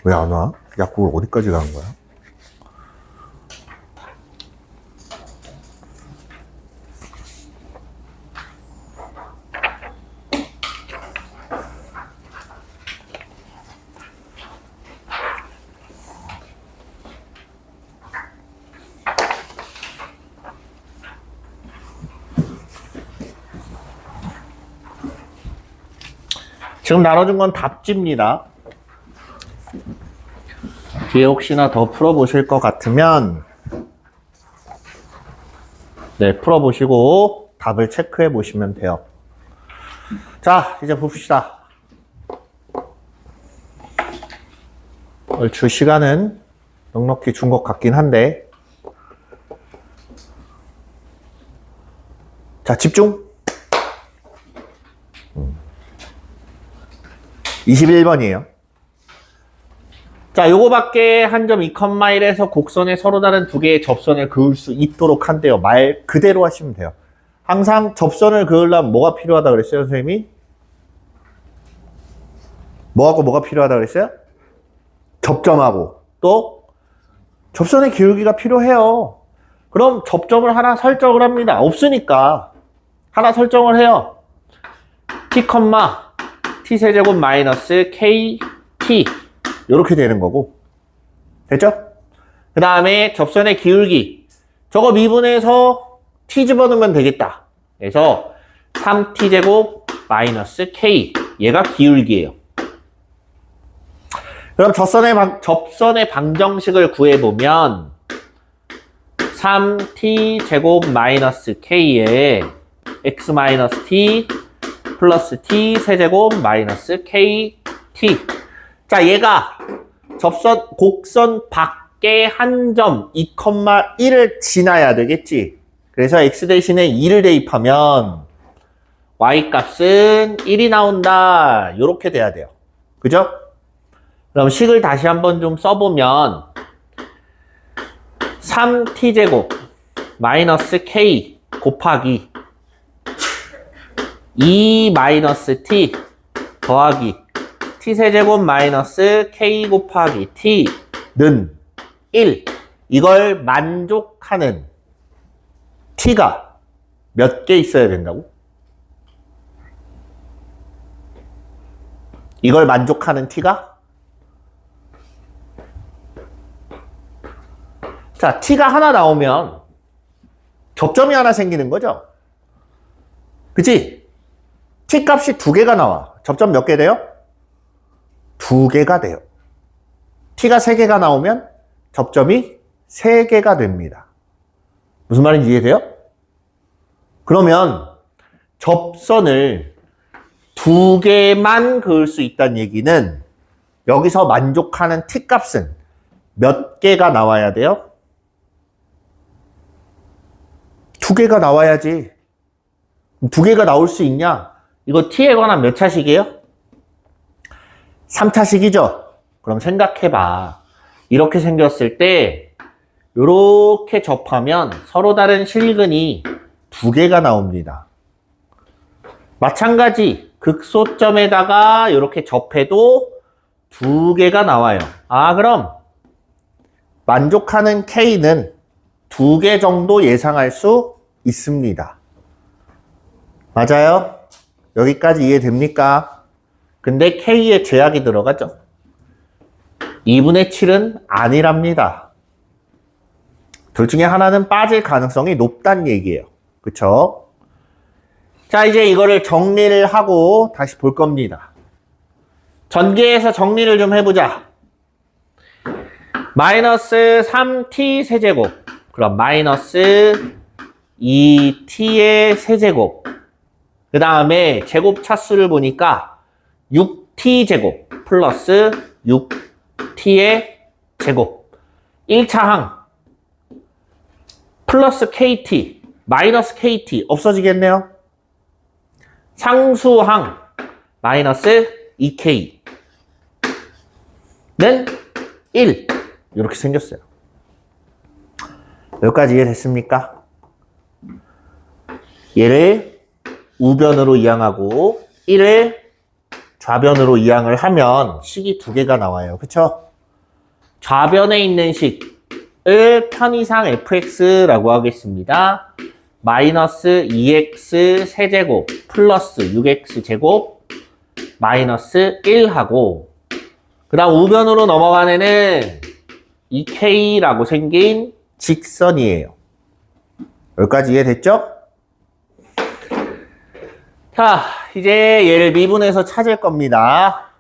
왜 안 와? 약국을 어디까지 간 거야? 지금 나눠준 건 답지입니다. 뒤에 혹시나 더 풀어보실 것 같으면 네, 풀어보시고 답을 체크해 보시면 돼요. 자, 이제 봅시다. 오늘 줄 시간은 넉넉히 준 것 같긴 한데 자, 집중! 21번이에요. 자, 요거밖에 한 점 2,1에서 곡선에 서로 다른 두 개의 접선을 그을 수 있도록 한대요. 말 그대로 하시면 돼요. 항상 접선을 그으려면 뭐가 필요하다 그랬어요, 선생님이? 뭐하고 뭐가 필요하다 그랬어요? 접점하고 또 접선의 기울기가 필요해요. 그럼 접점을 하나 설정을 합니다. 없으니까 하나 설정을 해요. t, t세제곱 마이너스 kt 이렇게 되는 거고 됐죠? 그 다음에 접선의 기울기 저거 미분해서 t 집어넣으면 되겠다. 그래서 3t제곱 마이너스 k 얘가 기울기예요. 그럼 접선의 방정식을 구해보면 3t제곱 마이너스 k에 x 마이너스 t 플러스 t 세제곱 마이너스 kt. 자, 얘가 곡선 밖에 한 점 2,1을 지나야 되겠지. 그래서 x 대신에 2를 대입하면 y 값은 1이 나온다. 이렇게 돼야 돼요. 그죠? 그럼 식을 다시 한번 좀 써보면 3t제곱 마이너스 k 곱하기 2 마이너스 t 더하기 t세제곱 마이너스 k 곱하기 t는 1 이걸 만족하는 t가 몇 개 있어야 된다고? 이걸 만족하는 t가? 자, t가 하나 나오면 접점이 하나 생기는 거죠? 그치? t 값이 2개가 나와. 접점 몇 개 돼요? 2개가 돼요. t가 3개가 나오면 접점이 3개가 됩니다. 무슨 말인지 이해돼요? 그러면 접선을 2개만 그을 수 있다는 얘기는 여기서 만족하는 t 값은 몇 개가 나와야 돼요? 2개가 나와야지. 2개가 나올 수 있냐? 이거 t에 관한 몇 차식이에요? 3차식이죠? 그럼 생각해봐. 이렇게 생겼을 때 이렇게 접하면 서로 다른 실근이 2개가 나옵니다. 마찬가지 극소점에다가 이렇게 접해도 2개가 나와요. 아, 그럼 만족하는 K는 2개 정도 예상할 수 있습니다. 맞아요? 여기까지 이해됩니까? 근데 K에 제약이 들어가죠. 2분의 7은 아니랍니다. 둘 중에 하나는 빠질 가능성이 높다는 얘기예요. 그쵸? 자, 이제 이거를 정리를 하고 다시 볼 겁니다. 전개해서 정리를 좀 해보자. 마이너스 3t 세제곱 그럼 마이너스 2t의 세제곱 그 다음에 제곱 차수를 보니까 6t 제곱 플러스 6t의 제곱 1차 항 플러스 kt 마이너스 kt 없어지겠네요. 상수항 마이너스 2k 는 1 이렇게 생겼어요. 여기까지 이해됐습니까? 얘를 우변으로 이항하고 1을 좌변으로 이항을 하면 식이 두 개가 나와요. 그쵸? 좌변에 있는 식을 편의상 fx라고 하겠습니다. 마이너스 2x 세제곱 플러스 6x 제곱 마이너스 1하고 그 다음 우변으로 넘어간 애는 2k라고 생긴 직선이에요. 여기까지 이해됐죠? 자, 이제 얘를 미분해서 찾을 겁니다.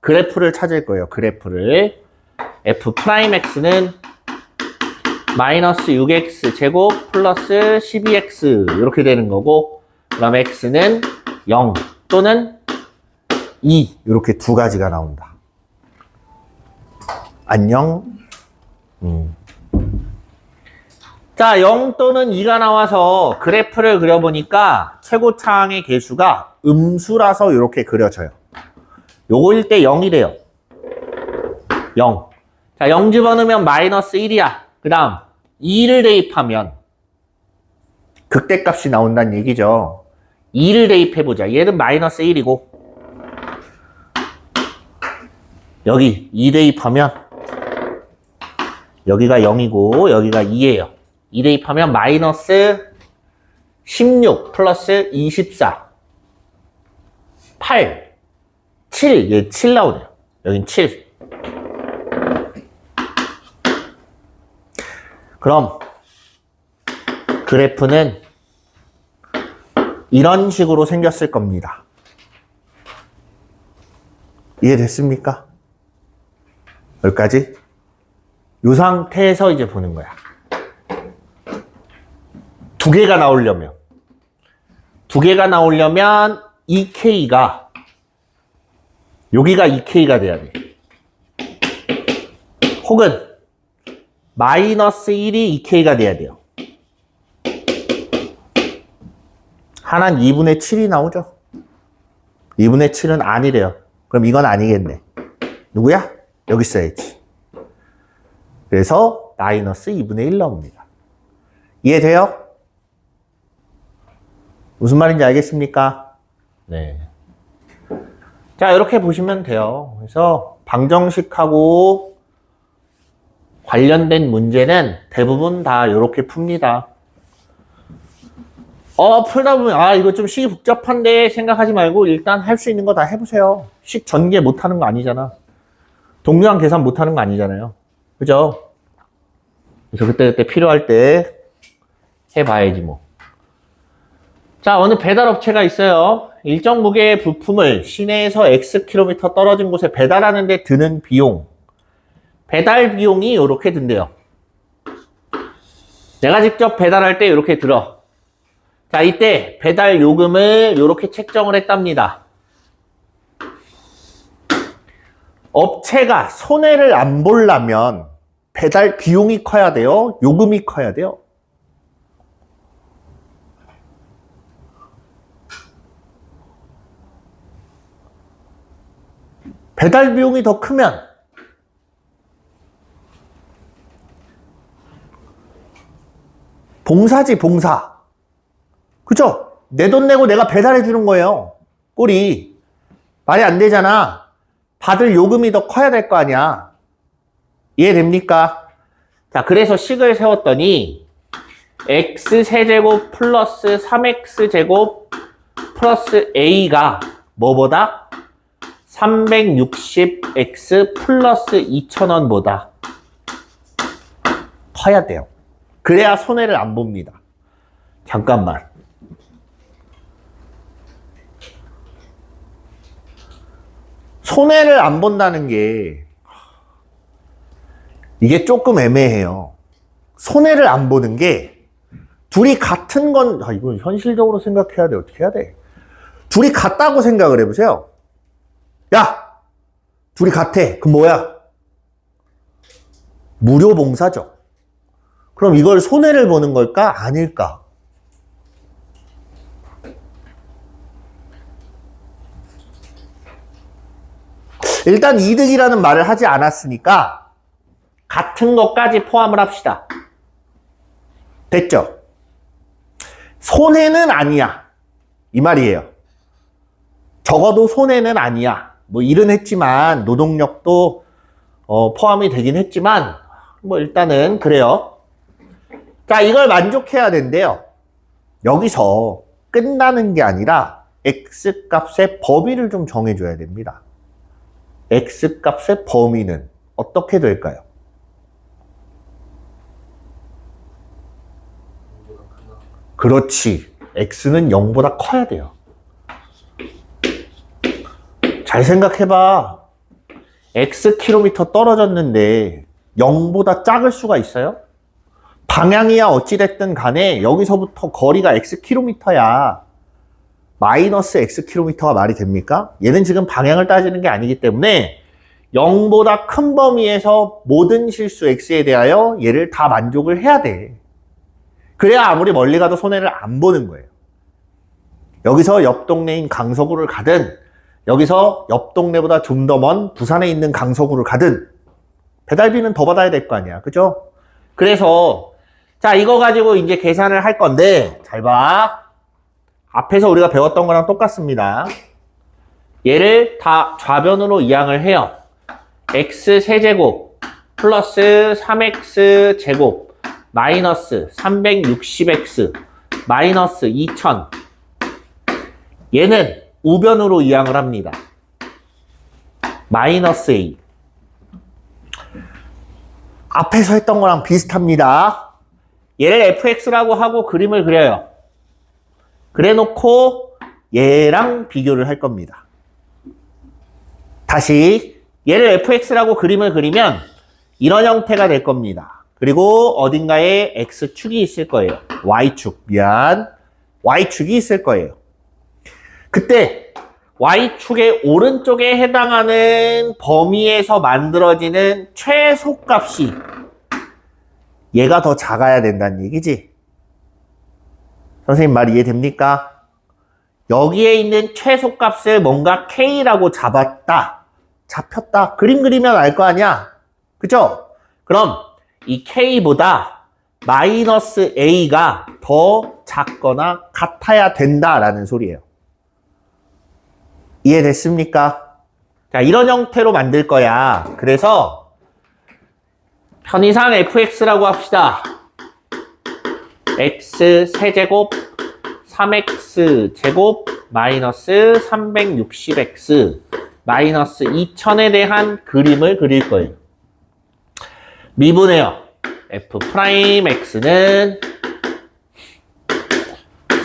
그래프를 찾을 거예요. 그래프를. f'x는 마이너스 6x 제곱 플러스 12x 이렇게 되는 거고 그 다음에 x는 0 또는 2 이렇게 두 가지가 나온다. 안녕. 자, 0 또는 2가 나와서 그래프를 그려보니까 최고차항의 개수가 음수라서 이렇게 그려져요. 요거일 때 0이래요. 0. 자, 0 집어넣으면 마이너스 1이야. 그 다음 2를 대입하면 극대값이 나온다는 얘기죠. 2를 대입해보자. 얘는 마이너스 1이고 여기 2 대입하면 여기가 0이고 여기가 2예요. 2 대입하면 마이너스 16 플러스 24 8 7 얘 7 나오네요. 여긴 7. 그럼 그래프는 이런 식으로 생겼을 겁니다. 이해됐습니까? 여기까지? 이 상태에서 이제 보는 거야. 두 개가 나오려면 2K가 여기가 2K가 돼야 돼. 혹은 마이너스 1이 2K가 돼야 돼요. 하나는 2분의 7이 나오죠. 2분의 7은 아니래요. 그럼 이건 아니겠네. 누구야? 여기 써야지. 그래서 마이너스 2분의 1 나옵니다. 이해돼요? 무슨 말인지 알겠습니까? 네. 자, 이렇게 보시면 돼요. 그래서 방정식하고 관련된 문제는 대부분 다 이렇게 풉니다. 풀다 보면 이거 좀 식이 복잡한데 생각하지 말고 일단 할 수 있는 거 다 해보세요. 식 전개 못하는 거 아니잖아. 동류항 계산 못하는 거 아니잖아요. 그죠? 그래서 그때 필요할 때 해봐야지 뭐. 자, 어느 배달업체가 있어요. 일정 무게의 부품을 시내에서 Xkm 떨어진 곳에 배달하는 데 드는 비용. 배달 비용이 이렇게 든대요. 내가 직접 배달할 때 이렇게 들어. 자, 이때 배달 요금을 이렇게 책정을 했답니다. 업체가 손해를 안 보려면 배달 비용이 커야 돼요? 요금이 커야 돼요? 배달 비용이 더 크면 봉사지, 봉사. 그죠? 내 돈 내고 내가 배달해 주는 거예요. 꼴이. 말이 안 되잖아. 받을 요금이 더 커야 될 거 아니야. 이해됩니까? 자, 그래서 식을 세웠더니 x세제곱 플러스 3x제곱 플러스 a가 뭐보다? 360x 플러스 2,000원보다 커야 돼요. 그래야 손해를 안 봅니다. 잠깐만. 손해를 안 본다는 게 이게 조금 애매해요. 손해를 안 보는 게 둘이 같은 건 이건 현실적으로 생각해야 돼. 어떻게 해야 돼? 둘이 같다고 생각을 해보세요. 야! 둘이 같아. 그럼 뭐야? 무료 봉사죠. 그럼 이걸 손해를 보는 걸까? 아닐까? 일단 이득이라는 말을 하지 않았으니까 같은 것까지 포함을 합시다. 됐죠? 손해는 아니야. 이 말이에요. 적어도 손해는 아니야. 뭐 일은 했지만 노동력도 포함이 되긴 했지만 뭐 일단은 그래요. 자, 이걸 만족해야 된대요. 여기서 끝나는 게 아니라 X값의 범위를 좀 정해줘야 됩니다. X값의 범위는 어떻게 될까요? 그렇지. X는 0보다 커야 돼요. 잘 생각해봐. X 킬로미터 떨어졌는데 0보다 작을 수가 있어요? 방향이야 어찌됐든 간에 여기서부터 거리가 X 킬로미터야. 마이너스 X 킬로미터가 말이 됩니까? 얘는 지금 방향을 따지는 게 아니기 때문에 0보다 큰 범위에서 모든 실수 X에 대하여 얘를 다 만족을 해야 돼. 그래야 아무리 멀리 가도 손해를 안 보는 거예요. 여기서 옆 동네인 강서구를 가든 여기서 옆 동네보다 좀 더 먼 부산에 있는 강서구를 가든 배달비는 더 받아야 될 거 아니야. 그죠? 그래서 자, 이거 가지고 이제 계산을 할 건데 잘 봐. 앞에서 우리가 배웠던 거랑 똑같습니다. 얘를 다 좌변으로 이항을 해요. x 세제곱 플러스 3x 제곱 마이너스 360x 마이너스 2000. 얘는 우변으로 이항을 합니다. 마이너스 a. 앞에서 했던 거랑 비슷합니다. 얘를 fx라고 하고 그림을 그려요. 그래 놓고 얘랑 비교를 할 겁니다. 다시 얘를 fx라고 그림을 그리면 이런 형태가 될 겁니다. 그리고 어딘가에 x축이 있을 거예요. y축, y축이 있을 거예요. 그때 y축의 오른쪽에 해당하는 범위에서 만들어지는 최소값이 얘가 더 작아야 된다는 얘기지. 선생님 말 이해됩니까? 여기에 있는 최소값을 뭔가 K라고 잡았다, 잡혔다, 그림 그리면 알 거 아니야? 그죠? 그럼 이 K보다 마이너스 A가 더 작거나 같아야 된다라는 소리예요. 이해됐습니까? 자, 이런 형태로 만들 거야. 그래서 편의상 fx라고 합시다. x 세제곱 3x 제곱 마이너스 360x 마이너스 2000에 대한 그림을 그릴 거예요. 미분해요. f'x는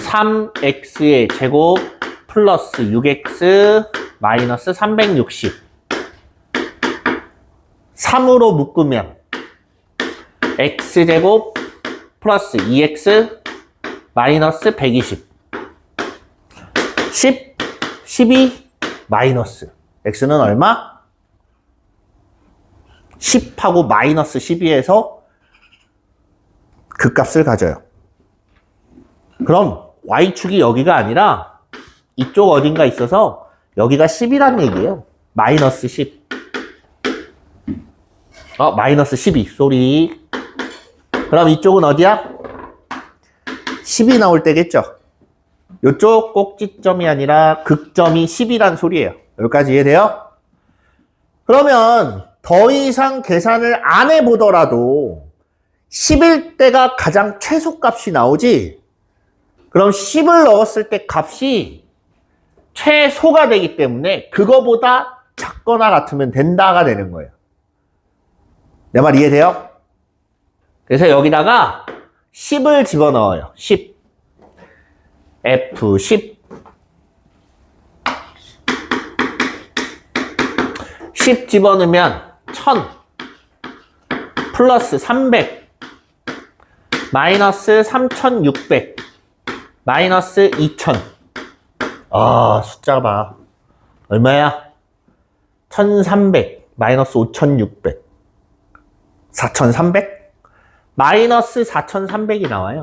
3x의 제곱 플러스 6x 마이너스 360. 3으로 묶으면 x제곱 플러스 2x 마이너스 120. 10, 12 마이너스. x는 얼마? 10하고 마이너스 12에서 그 값을 가져요. 그럼 y축이 여기가 아니라 이쪽 어딘가 있어서 여기가 10이라는 얘기예요. 마이너스 10. 마이너스 12. 쏘리. 그럼 이쪽은 어디야? 10이 나올 때겠죠. 이쪽 꼭지점이 아니라 극점이 10이란 소리예요. 여기까지 이해돼요? 그러면 더 이상 계산을 안 해보더라도 10일 때가 가장 최소값이 나오지. 그럼 10을 넣었을 때 값이 최소가 되기 때문에 그거보다 작거나 같으면 된다가 되는 거예요. 내 말 이해돼요? 그래서 여기다가 10을 집어넣어요. 10. F10. 10 집어넣으면 1000 플러스 300 마이너스 3600 마이너스 2000. 숫자 봐. 얼마야? 1300 마이너스 5600 4300? 마이너스 4300이 나와요.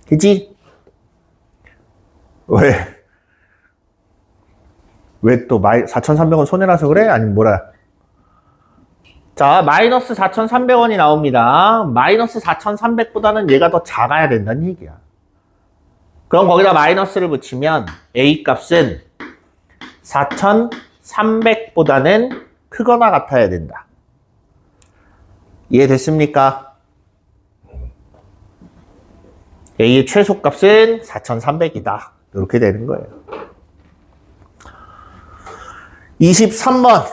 그치? 왜 또 4,300원 손해라서 그래? 아니면 뭐라? 자, 마이너스 4,300원이 나옵니다. 마이너스 4,300보다는 얘가 더 작아야 된다는 얘기야. 그럼 거기다 마이너스를 붙이면 A 값은 4300보다는 크거나 같아야 된다. 이해됐습니까? A의 최소값은 4300이다. 이렇게 되는 거예요. 23번.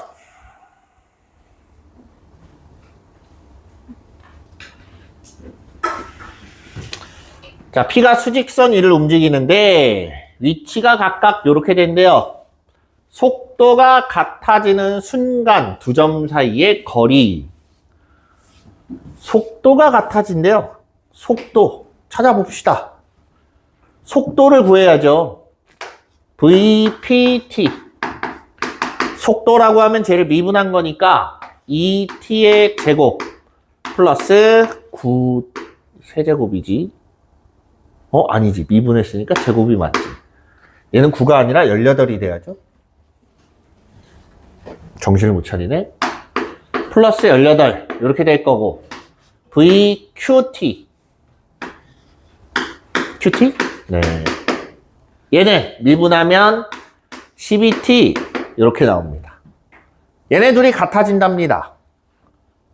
자, P가 수직선 위를 움직이는데 위치가 각각 이렇게 된대요. 속도가 같아지는 순간 두 점 사이의 거리. 속도가 같아진대요. 속도. 찾아봅시다. 속도를 구해야죠. VPT. 속도라고 하면 쟤를 미분한 거니까 2t의 제곱 플러스 9 세제곱이지. 아니지. 미분했으니까 제곱이 맞지. 얘는 9가 아니라 18이 돼야죠. 정신을 못 차리네. 플러스 18 이렇게 될 거고 VQT QT? 네. 얘는 미분하면 12t 이렇게 나옵니다. 얘네 둘이 같아진답니다.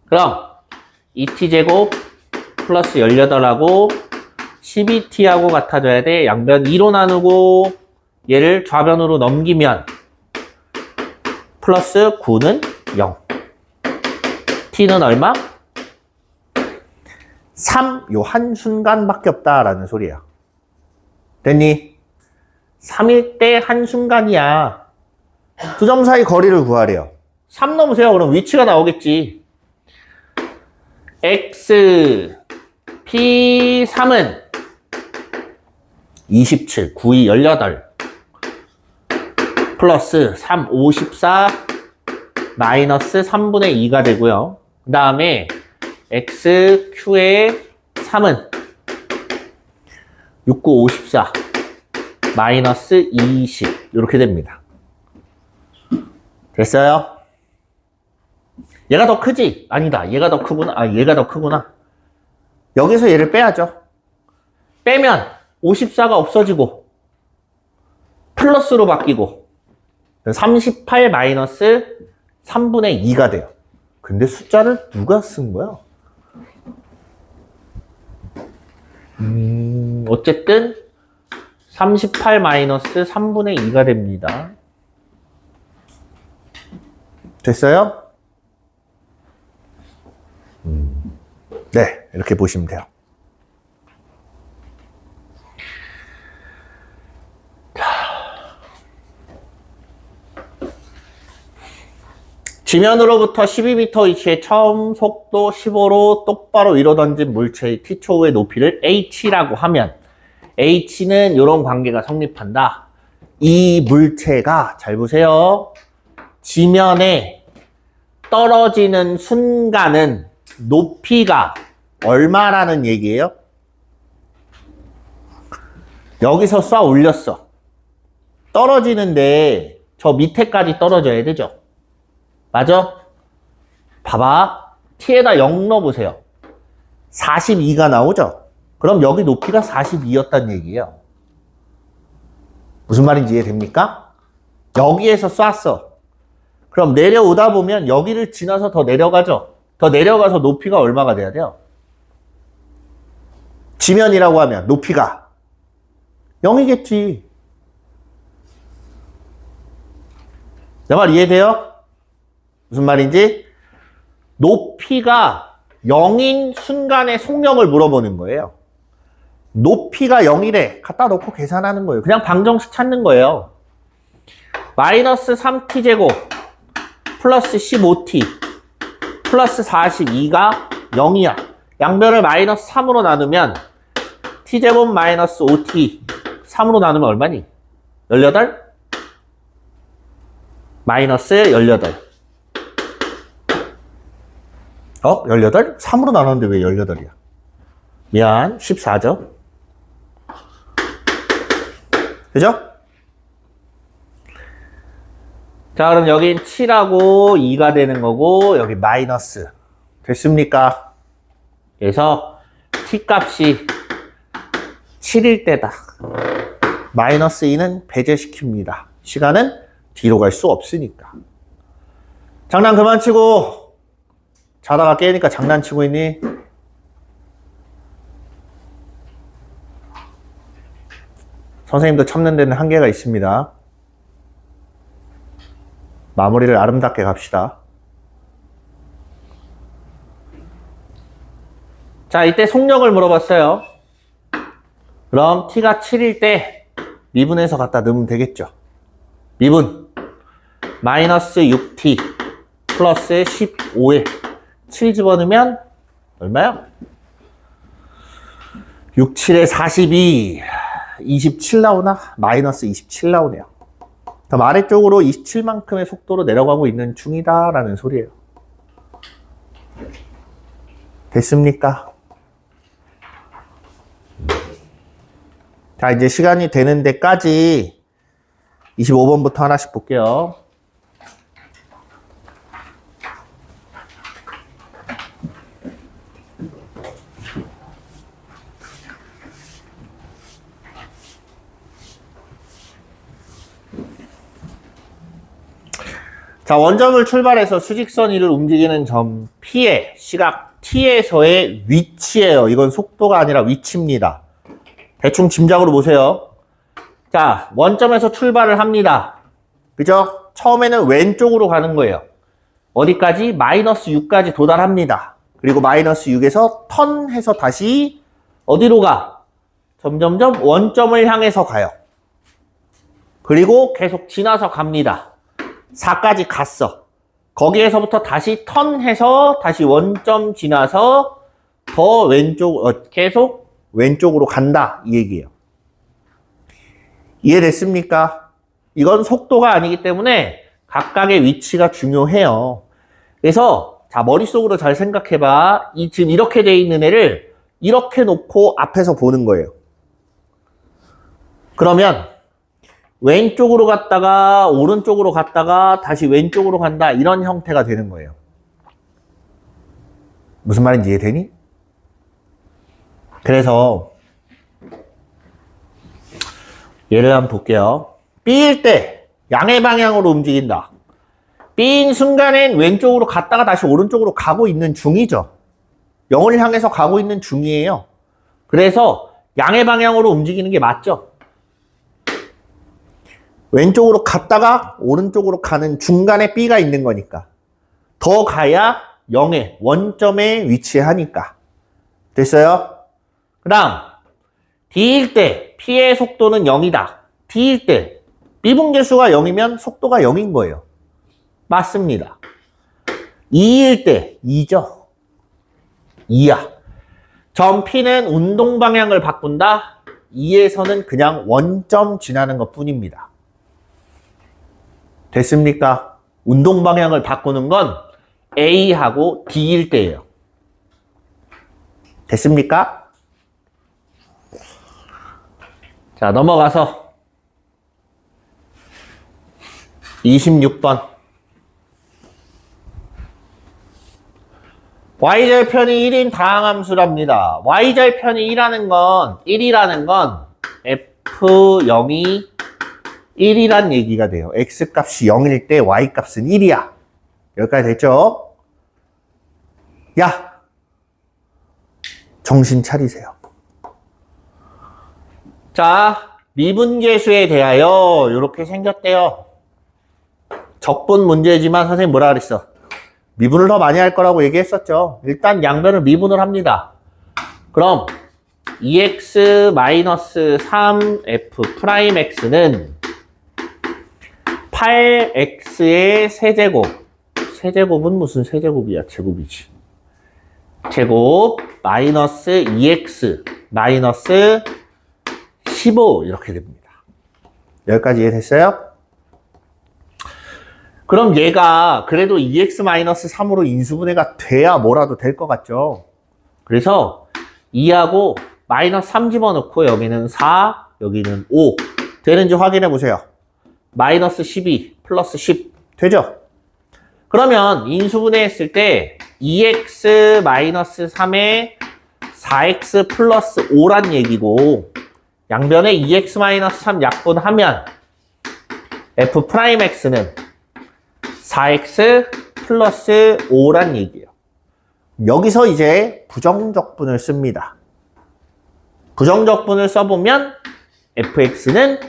그럼 2t제곱 플러스 18하고 12t하고 같아져야 돼. 양변 2로 나누고 얘를 좌변으로 넘기면 플러스 9는 0. t는 얼마? 3, 요 한순간밖에 없다라는 소리야. 됐니? 3일 때 한순간이야. 두 점 사이 거리를 구하래요. 3 넘으세요. 그럼 위치가 나오겠지. x p3은 27, 9, 2, 18 플러스 3, 54 마이너스 3분의 2가 되고요. 그 다음에 xq의 3은 6, 9, 54 마이너스 20 이렇게 됩니다. 됐어요? 얘가 더 크지? 아니다. 얘가 더 크구나. 얘가 더 크구나. 여기서 얘를 빼야죠. 빼면 54가 없어지고 플러스로 바뀌고 38 마이너스 3분의 2가 돼요. 근데 숫자를 누가 쓴 거야? 어쨌든 38 마이너스 3분의 2가 됩니다. 됐어요? 네, 이렇게 보시면 돼요. 지면으로부터 12m 위치에 처음 속도 15로 똑바로 위로 던진 물체의 t초의 높이를 h라고 하면 h는 이런 관계가 성립한다. 이 물체가 잘 보세요. 지면에 떨어지는 순간은 높이가 얼마라는 얘기예요? 여기서 쏴 올렸어. 떨어지는데 저 밑에까지 떨어져야 되죠. 맞아? 봐봐. t에다 0 넣어보세요. 42가 나오죠? 그럼 여기 높이가 42였단 얘기예요. 무슨 말인지 이해됩니까? 여기에서 쐈어. 그럼 내려오다 보면 여기를 지나서 더 내려가죠? 더 내려가서 높이가 얼마가 돼야 돼요? 지면이라고 하면 높이가 0이겠지. 내 말 이해돼요? 무슨 말인지? 높이가 0인 순간의 속력을 물어보는 거예요. 높이가 0이래. 갖다 놓고 계산하는 거예요. 그냥 방정식 찾는 거예요. 마이너스 3t제곱 플러스 15t 플러스 42가 0이야. 양변을 마이너스 3으로 나누면 t제곱 마이너스 5t 3으로 나누면 얼마니? 18? 마이너스 18. 18? 3으로 나눴는데 왜 18이야? 미안, 14죠? 그죠? 자, 그럼 여긴 7하고 2가 되는 거고, 여기 마이너스. 됐습니까? 그래서 t 값이 7일 때다. 마이너스 2는 배제시킵니다. 시간은 뒤로 갈 수 없으니까. 장난 그만 치고 자다가 깨니까 장난치고 있니? 선생님도 참는 데는 한계가 있습니다. 마무리를 아름답게 갑시다. 자, 이때 속력을 물어봤어요. 그럼 t가 7일 때 미분해서 갖다 넣으면 되겠죠. 미분 마이너스 6t 플러스 15에 7 집어넣으면 얼마요? 6, 7에 42 27 나오나? 마이너스 27 나오네요. 그럼 아래쪽으로 27만큼의 속도로 내려가고 있는 중이다 라는 소리예요. 됐습니까? 자, 이제 시간이 되는 데까지 25번부터 하나씩 볼게요. 자, 원점을 출발해서 수직선 위를 움직이는 점 P의 시각 T에서의 위치예요. 이건 속도가 아니라 위치입니다. 대충 짐작으로 보세요. 자, 원점에서 출발을 합니다. 그죠? 처음에는 왼쪽으로 가는 거예요. 어디까지? 마이너스 6까지 도달합니다. 그리고 마이너스 6에서 턴해서 다시 어디로 가? 점점점 원점을 향해서 가요. 그리고 계속 지나서 갑니다. 4까지 갔어. 거기에서부터 다시 턴해서 다시 원점 지나서 더 왼쪽, 계속 왼쪽으로 간다. 이 얘기예요. 이해됐습니까? 이건 속도가 아니기 때문에 각각의 위치가 중요해요. 그래서 자, 머릿속으로 잘 생각해봐. 지금 이렇게 돼 있는 애를 이렇게 놓고 앞에서 보는 거예요. 그러면 왼쪽으로 갔다가 오른쪽으로 갔다가 다시 왼쪽으로 간다. 이런 형태가 되는 거예요. 무슨 말인지 이해되니? 그래서 예를 한번 볼게요. B일 때 양의 방향으로 움직인다. B인 순간엔 왼쪽으로 갔다가 다시 오른쪽으로 가고 있는 중이죠. 0을 향해서 가고 있는 중이에요. 그래서 양의 방향으로 움직이는 게 맞죠. 왼쪽으로 갔다가 오른쪽으로 가는 중간에 B가 있는 거니까. 더 가야 0의 원점에 위치하니까. 됐어요? 그 다음 D일 때 P의 속도는 0이다. D일 때 미분계수가 0이면 속도가 0인 거예요. 맞습니다. 2일 때 2죠. 2야. 점 P는 운동 방향을 바꾼다. 2에서는 그냥 원점 지나는 것 뿐입니다. 됐습니까? 운동 방향을 바꾸는 건 A하고 D일 때예요. 됐습니까? 자, 넘어가서 26번. y절편이 1인 다항함수랍니다. y절편이 1이라는 건 f0이 1이란 얘기가 돼요. x값이 0일 때 y값은 1이야. 여기까지 됐죠? 야! 정신 차리세요. 자, 미분계수에 대하여 이렇게 생겼대요. 적분 문제지만 선생님 뭐라 그랬어? 미분을 더 많이 할 거라고 얘기했었죠. 일단 양변을 미분을 합니다. 그럼 2x-3f'x는 8x의 세제곱. 세제곱은 무슨 세제곱이야? 제곱이지. 제곱 마이너스 2x 마이너스 15 이렇게 됩니다. 여기까지 이해됐어요? 그럼 얘가 그래도 2x-3으로 인수분해가 돼야 뭐라도 될 것 같죠? 그래서 2하고 마이너스 3 집어넣고 여기는 4, 여기는 5 되는지 확인해 보세요. 마이너스 12 플러스 10 되죠? 그러면 인수분해 했을 때 2x-3에 4x 플러스 5란 얘기고 양변에 2x-3 약분하면 f'x는 4x 플러스 5란 얘기예요. 여기서 이제 부정적분을 씁니다. 부정적분을 써보면 fx는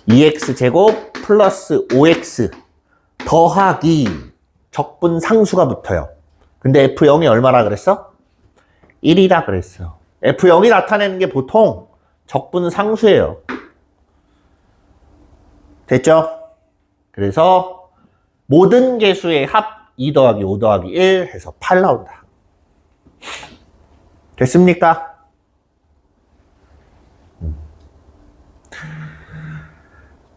2x제곱 플러스 5x 더하기 적분 상수가 붙어요. 근데 f0이 얼마라 그랬어? 1이라 그랬어. f0이 나타내는 게 보통 적분 상수예요. 됐죠? 그래서 모든 개수의 합 2 더하기 5 더하기 1 해서 8 나온다. 됐습니까?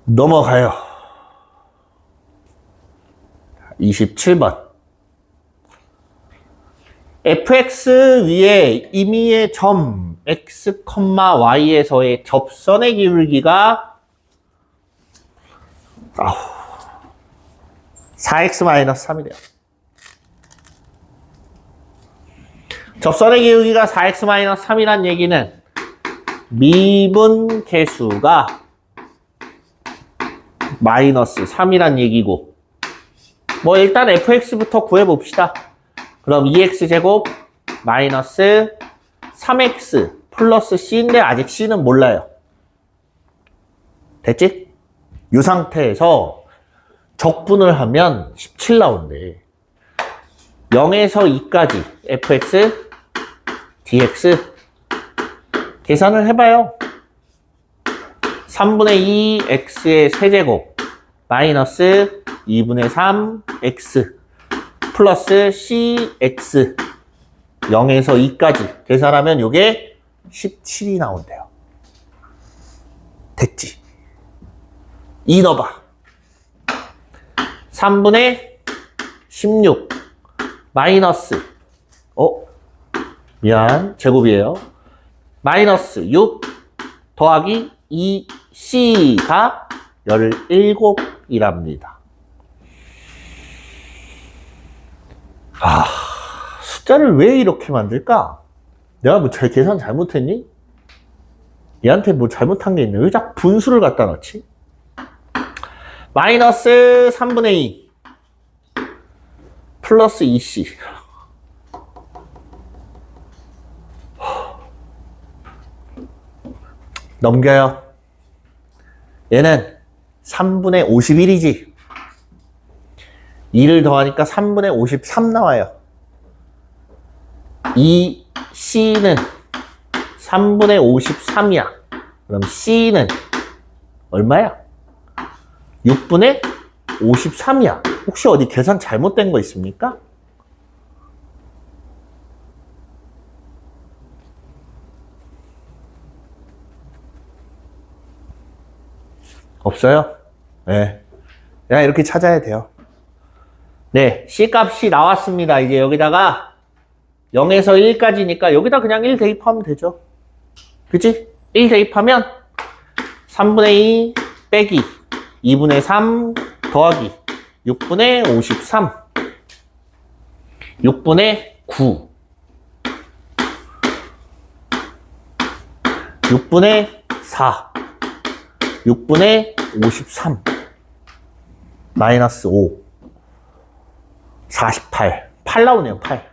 넘어가요. 27번. fx 위에 임의의 점 x, y에서의 접선의 기울기가 4x-3이래요. 접선의 기울기가 4x-3이란 얘기는 미분 계수가 마이너스 3이란 얘기고, 뭐 일단 fx부터 구해봅시다. 그럼 2x제곱 마이너스 3x 플러스 c인데 아직 c는 몰라요. 됐지? 이 상태에서 적분을 하면 17 나온대. 0에서 2까지 fx, dx 계산을 해봐요. 3분의 2 x의 세제곱 마이너스 2분의 3 x 플러스 cx 0에서 2까지 계산하면 이게 17이 나온대요. 됐지? 2 넣어봐. 3분의 16 마이너스 미안 제곱이에요. 마이너스 6 더하기 2c가 17이랍니다. 숫자를 왜 이렇게 만들까? 내가 뭐 계산 잘못했니? 얘한테 뭐 잘못한 게 있네. 왜 자꾸 분수를 갖다 넣지? 마이너스 3분의 2 플러스 2c 넘겨요. 얘는 3분의 51이지. 2를 더하니까 3분의 53 나와요. 이 c는 3분의 53이야. 그럼 c는 얼마야? 6분의 53이야. 혹시 어디 계산 잘못된 거 있습니까? 없어요? 네. 그냥 이렇게 찾아야 돼요. 네, C값이 나왔습니다. 이제 여기다가 0에서 1까지니까 여기다 그냥 1 대입하면 되죠. 그치? 1 대입하면 3분의 2 빼기 2분의 3 더하기 6분의 53 6분의 9 6분의 4 6분의 53 마이너스 5 48 8 나오네요. 8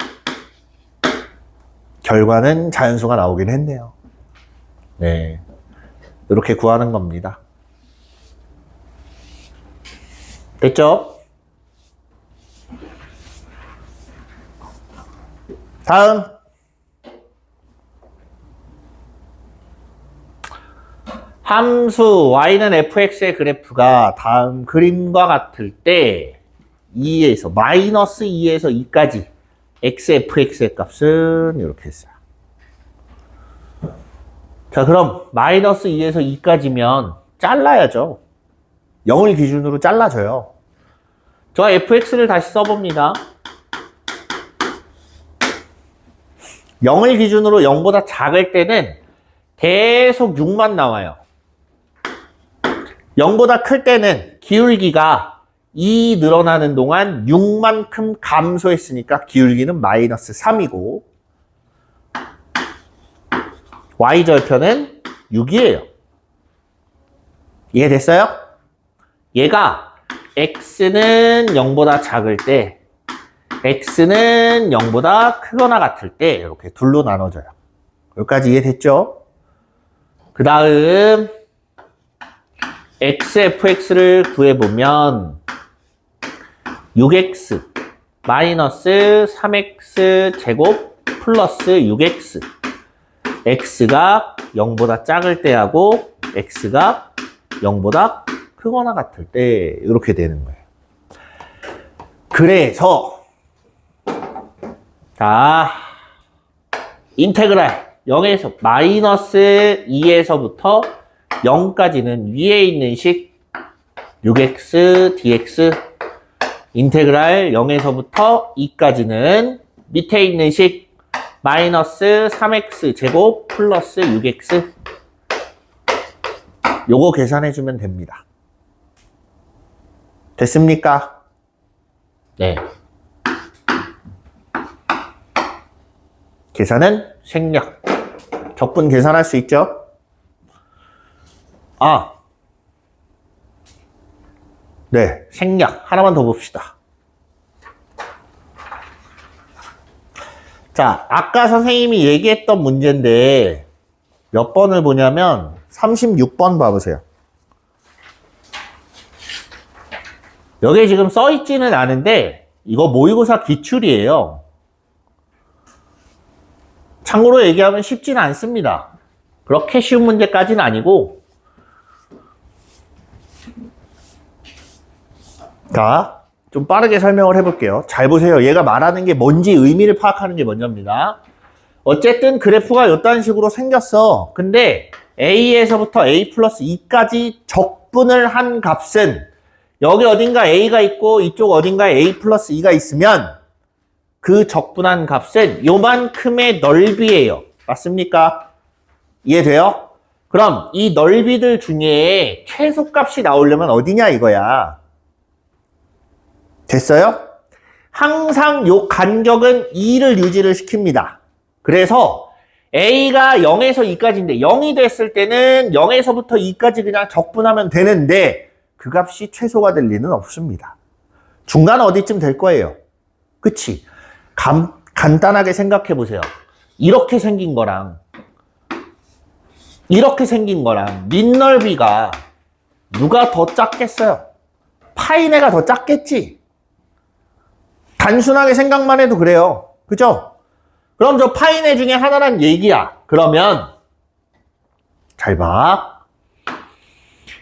결과는 자연수가 나오긴 했네요. 네, 이렇게 구하는 겁니다. 됐죠? 다음 함수 y는 fx의 그래프가 다음 그림과 같을 때 2에서 마이너스 2에서 2까지 x, fx의 값은 이렇게 했어요. 자, 그럼 마이너스 2에서 2까지면 잘라야죠. 0을 기준으로 잘라줘요. 저 fx를 다시 써봅니다. 0을 기준으로 0보다 작을 때는 계속 6만 나와요. 0보다 클 때는 기울기가 2 늘어나는 동안 6만큼 감소했으니까 기울기는 마이너스 3이고 y절편은 6이에요. 이해됐어요? 얘가 x는 0보다 작을 때, x는 0보다 크거나 같을 때 이렇게 둘로 나눠져요. 여기까지 이해됐죠? 그 다음 xfx를 구해보면 6x 마이너스 3x 제곱 플러스 6x, x가 0보다 작을 때하고 x가 0보다 크거나 같을 때 이렇게 되는 거예요. 그래서 자, 인테그랄 0에서 마이너스 2에서부터 0까지는 위에 있는 식 6x dx, 인테그랄 0에서부터 2까지는 밑에 있는 식 마이너스 3x 제곱 플러스 6x, 요거 계산해주면 됩니다. 됐습니까? 네. 계산은 생략. 적분 계산할 수 있죠? 네, 생략. 하나만 더 봅시다. 자, 아까 선생님이 얘기했던 문제인데 몇 번을 보냐면 36번 봐보세요. 여기에 지금 써있지는 않은데 이거 모의고사 기출이에요. 참고로 얘기하면 쉽지는 않습니다. 그렇게 쉬운 문제까지는 아니고. 자, 좀 빠르게 설명을 해볼게요. 잘 보세요. 얘가 말하는 게 뭔지 의미를 파악하는 게 먼저입니다. 어쨌든 그래프가 이딴 식으로 생겼어. 근데 A에서부터 A 플러스 2까지 적분을 한 값은 여기 어딘가 A가 있고 이쪽 어딘가에 A 플러스 2가 있으면 그 적분한 값은 요만큼의 넓이에요. 맞습니까? 이해돼요? 그럼 이 넓이들 중에 최소값이 나오려면 어디냐 이거야. 됐어요? 항상 요 간격은 2를 유지를 시킵니다. 그래서 A가 0에서 2까지인데 0이 됐을 때는 0에서부터 2까지 그냥 적분하면 되는데 그 값이 최소가 될 리는 없습니다. 중간 어디쯤 될 거예요. 그치? 간단하게 생각해 보세요. 이렇게 생긴 거랑 이렇게 생긴 거랑 밑넓이가 누가 더 작겠어요? 파이네가 더 작겠지? 단순하게 생각만 해도 그래요. 그죠? 그럼 저 파이네 중에 하나란 얘기야. 그러면 잘 봐.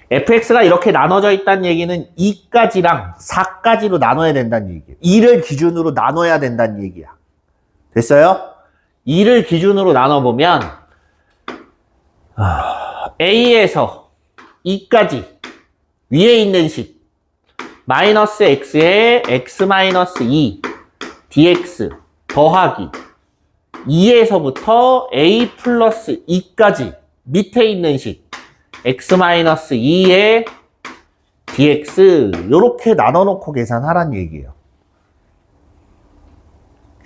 fx가 이렇게 나눠져 있다는 얘기는 2까지랑 4까지로 나눠야 된다는 얘기예요. 2를 기준으로 나눠야 된다는 얘기야. 됐어요? 2를 기준으로 나눠보면 A에서 2까지 위에 있는 식 마이너스 x에 x 마이너스 2 dx 더하기 2에서부터 a 플러스 2까지 밑에 있는 식 x 마이너스 2에 dx 요렇게 나눠놓고 계산하란 얘기예요.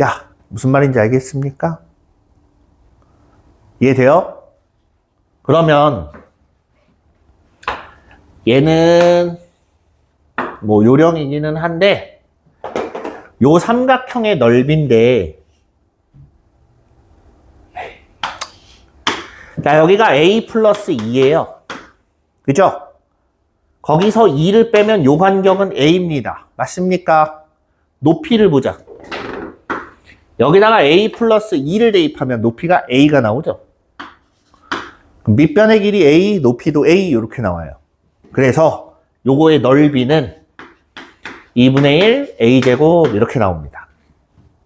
야, 무슨 말인지 알겠습니까? 이해돼요? 그러면 얘는 뭐 요령이기는 한데 요 삼각형의 넓이인데 자, 여기가 a 플러스 2예요. 그죠? 거기서 2를 빼면 요 간격은 a입니다. 맞습니까? 높이를 보자. 여기다가 a 플러스 2를 대입하면 높이가 a가 나오죠. 밑변의 길이 a, 높이도 a 이렇게 나와요. 그래서 요거의 넓이는 2분의 1 a제곱 이렇게 나옵니다.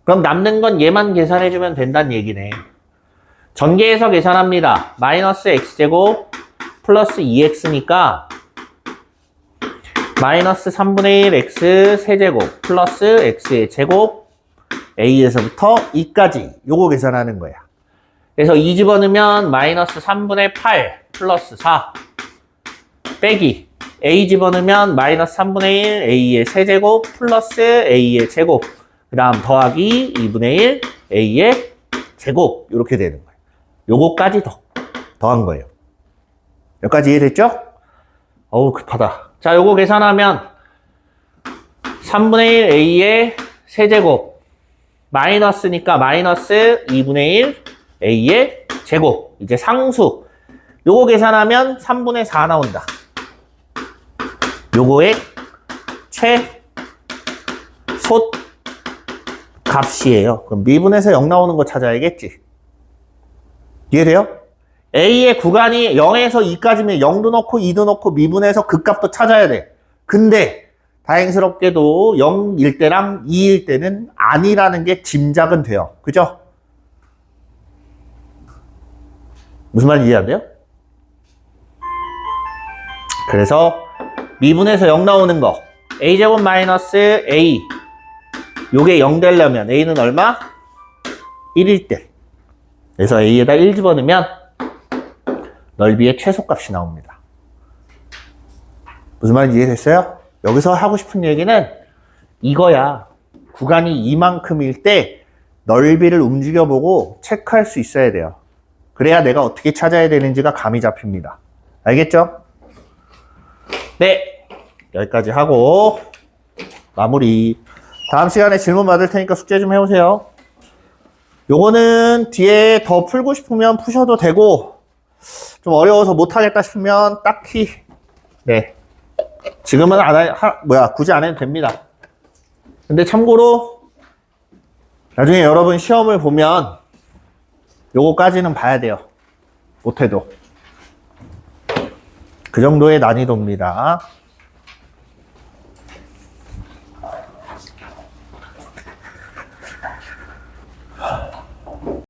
그럼 남는 건 얘만 계산해주면 된다는 얘기네. 전개해서 계산합니다. 마이너스 x제곱 플러스 2x니까 마이너스 3분의 1 x 세제곱 플러스 x의 제곱 a에서부터 2까지 요거 계산하는 거야. 그래서 2 집어넣으면 마이너스 3분의 8 플러스 4 빼기 a 집어넣으면 마이너스 3분의 1 a의 세제곱 플러스 a의 제곱 그 다음 더하기 2분의 1 a의 제곱 이렇게 되는 거예요. 요거까지 더. 더한 거예요. 여기까지 이해됐죠? 어우, 급하다. 자, 요거 계산하면 3분의 1 A의 세제곱 마이너스니까 마이너스 2분의 1 A의 제곱. 이제 상수. 요거 계산하면 3분의 4 나온다. 요거의 최소 값이에요. 그럼 미분에서 0 나오는 거 찾아야겠지. 이해돼요? A의 구간이 0에서 2까지면 0도 넣고 2도 넣고 미분해서 그 값도 찾아야 돼. 근데 다행스럽게도 0일 때랑 2일 때는 아니라는 게 짐작은 돼요. 그죠? 무슨 말인지 이해 안 돼요? 그래서 미분에서 0 나오는 거 A제곱 마이너스 A 요게 0 되려면 A는 얼마? 1일 때. 그래서 A에다 1 집어넣으면 넓이의 최소값이 나옵니다. 무슨 말인지 이해됐어요? 여기서 하고 싶은 얘기는 이거야. 구간이 이만큼일 때 넓이를 움직여보고 체크할 수 있어야 돼요. 그래야 내가 어떻게 찾아야 되는지가 감이 잡힙니다. 알겠죠? 네, 여기까지 하고 마무리. 다음 시간에 질문 받을 테니까 숙제 좀 해오세요. 요거는 뒤에 더 풀고 싶으면 푸셔도 되고 좀 어려워서 못하겠다 싶으면 딱히 네 지금은 굳이 안 해도 됩니다. 근데 참고로 나중에 여러분 시험을 보면 요거까지는 봐야 돼요. 못해도 그 정도의 난이도입니다.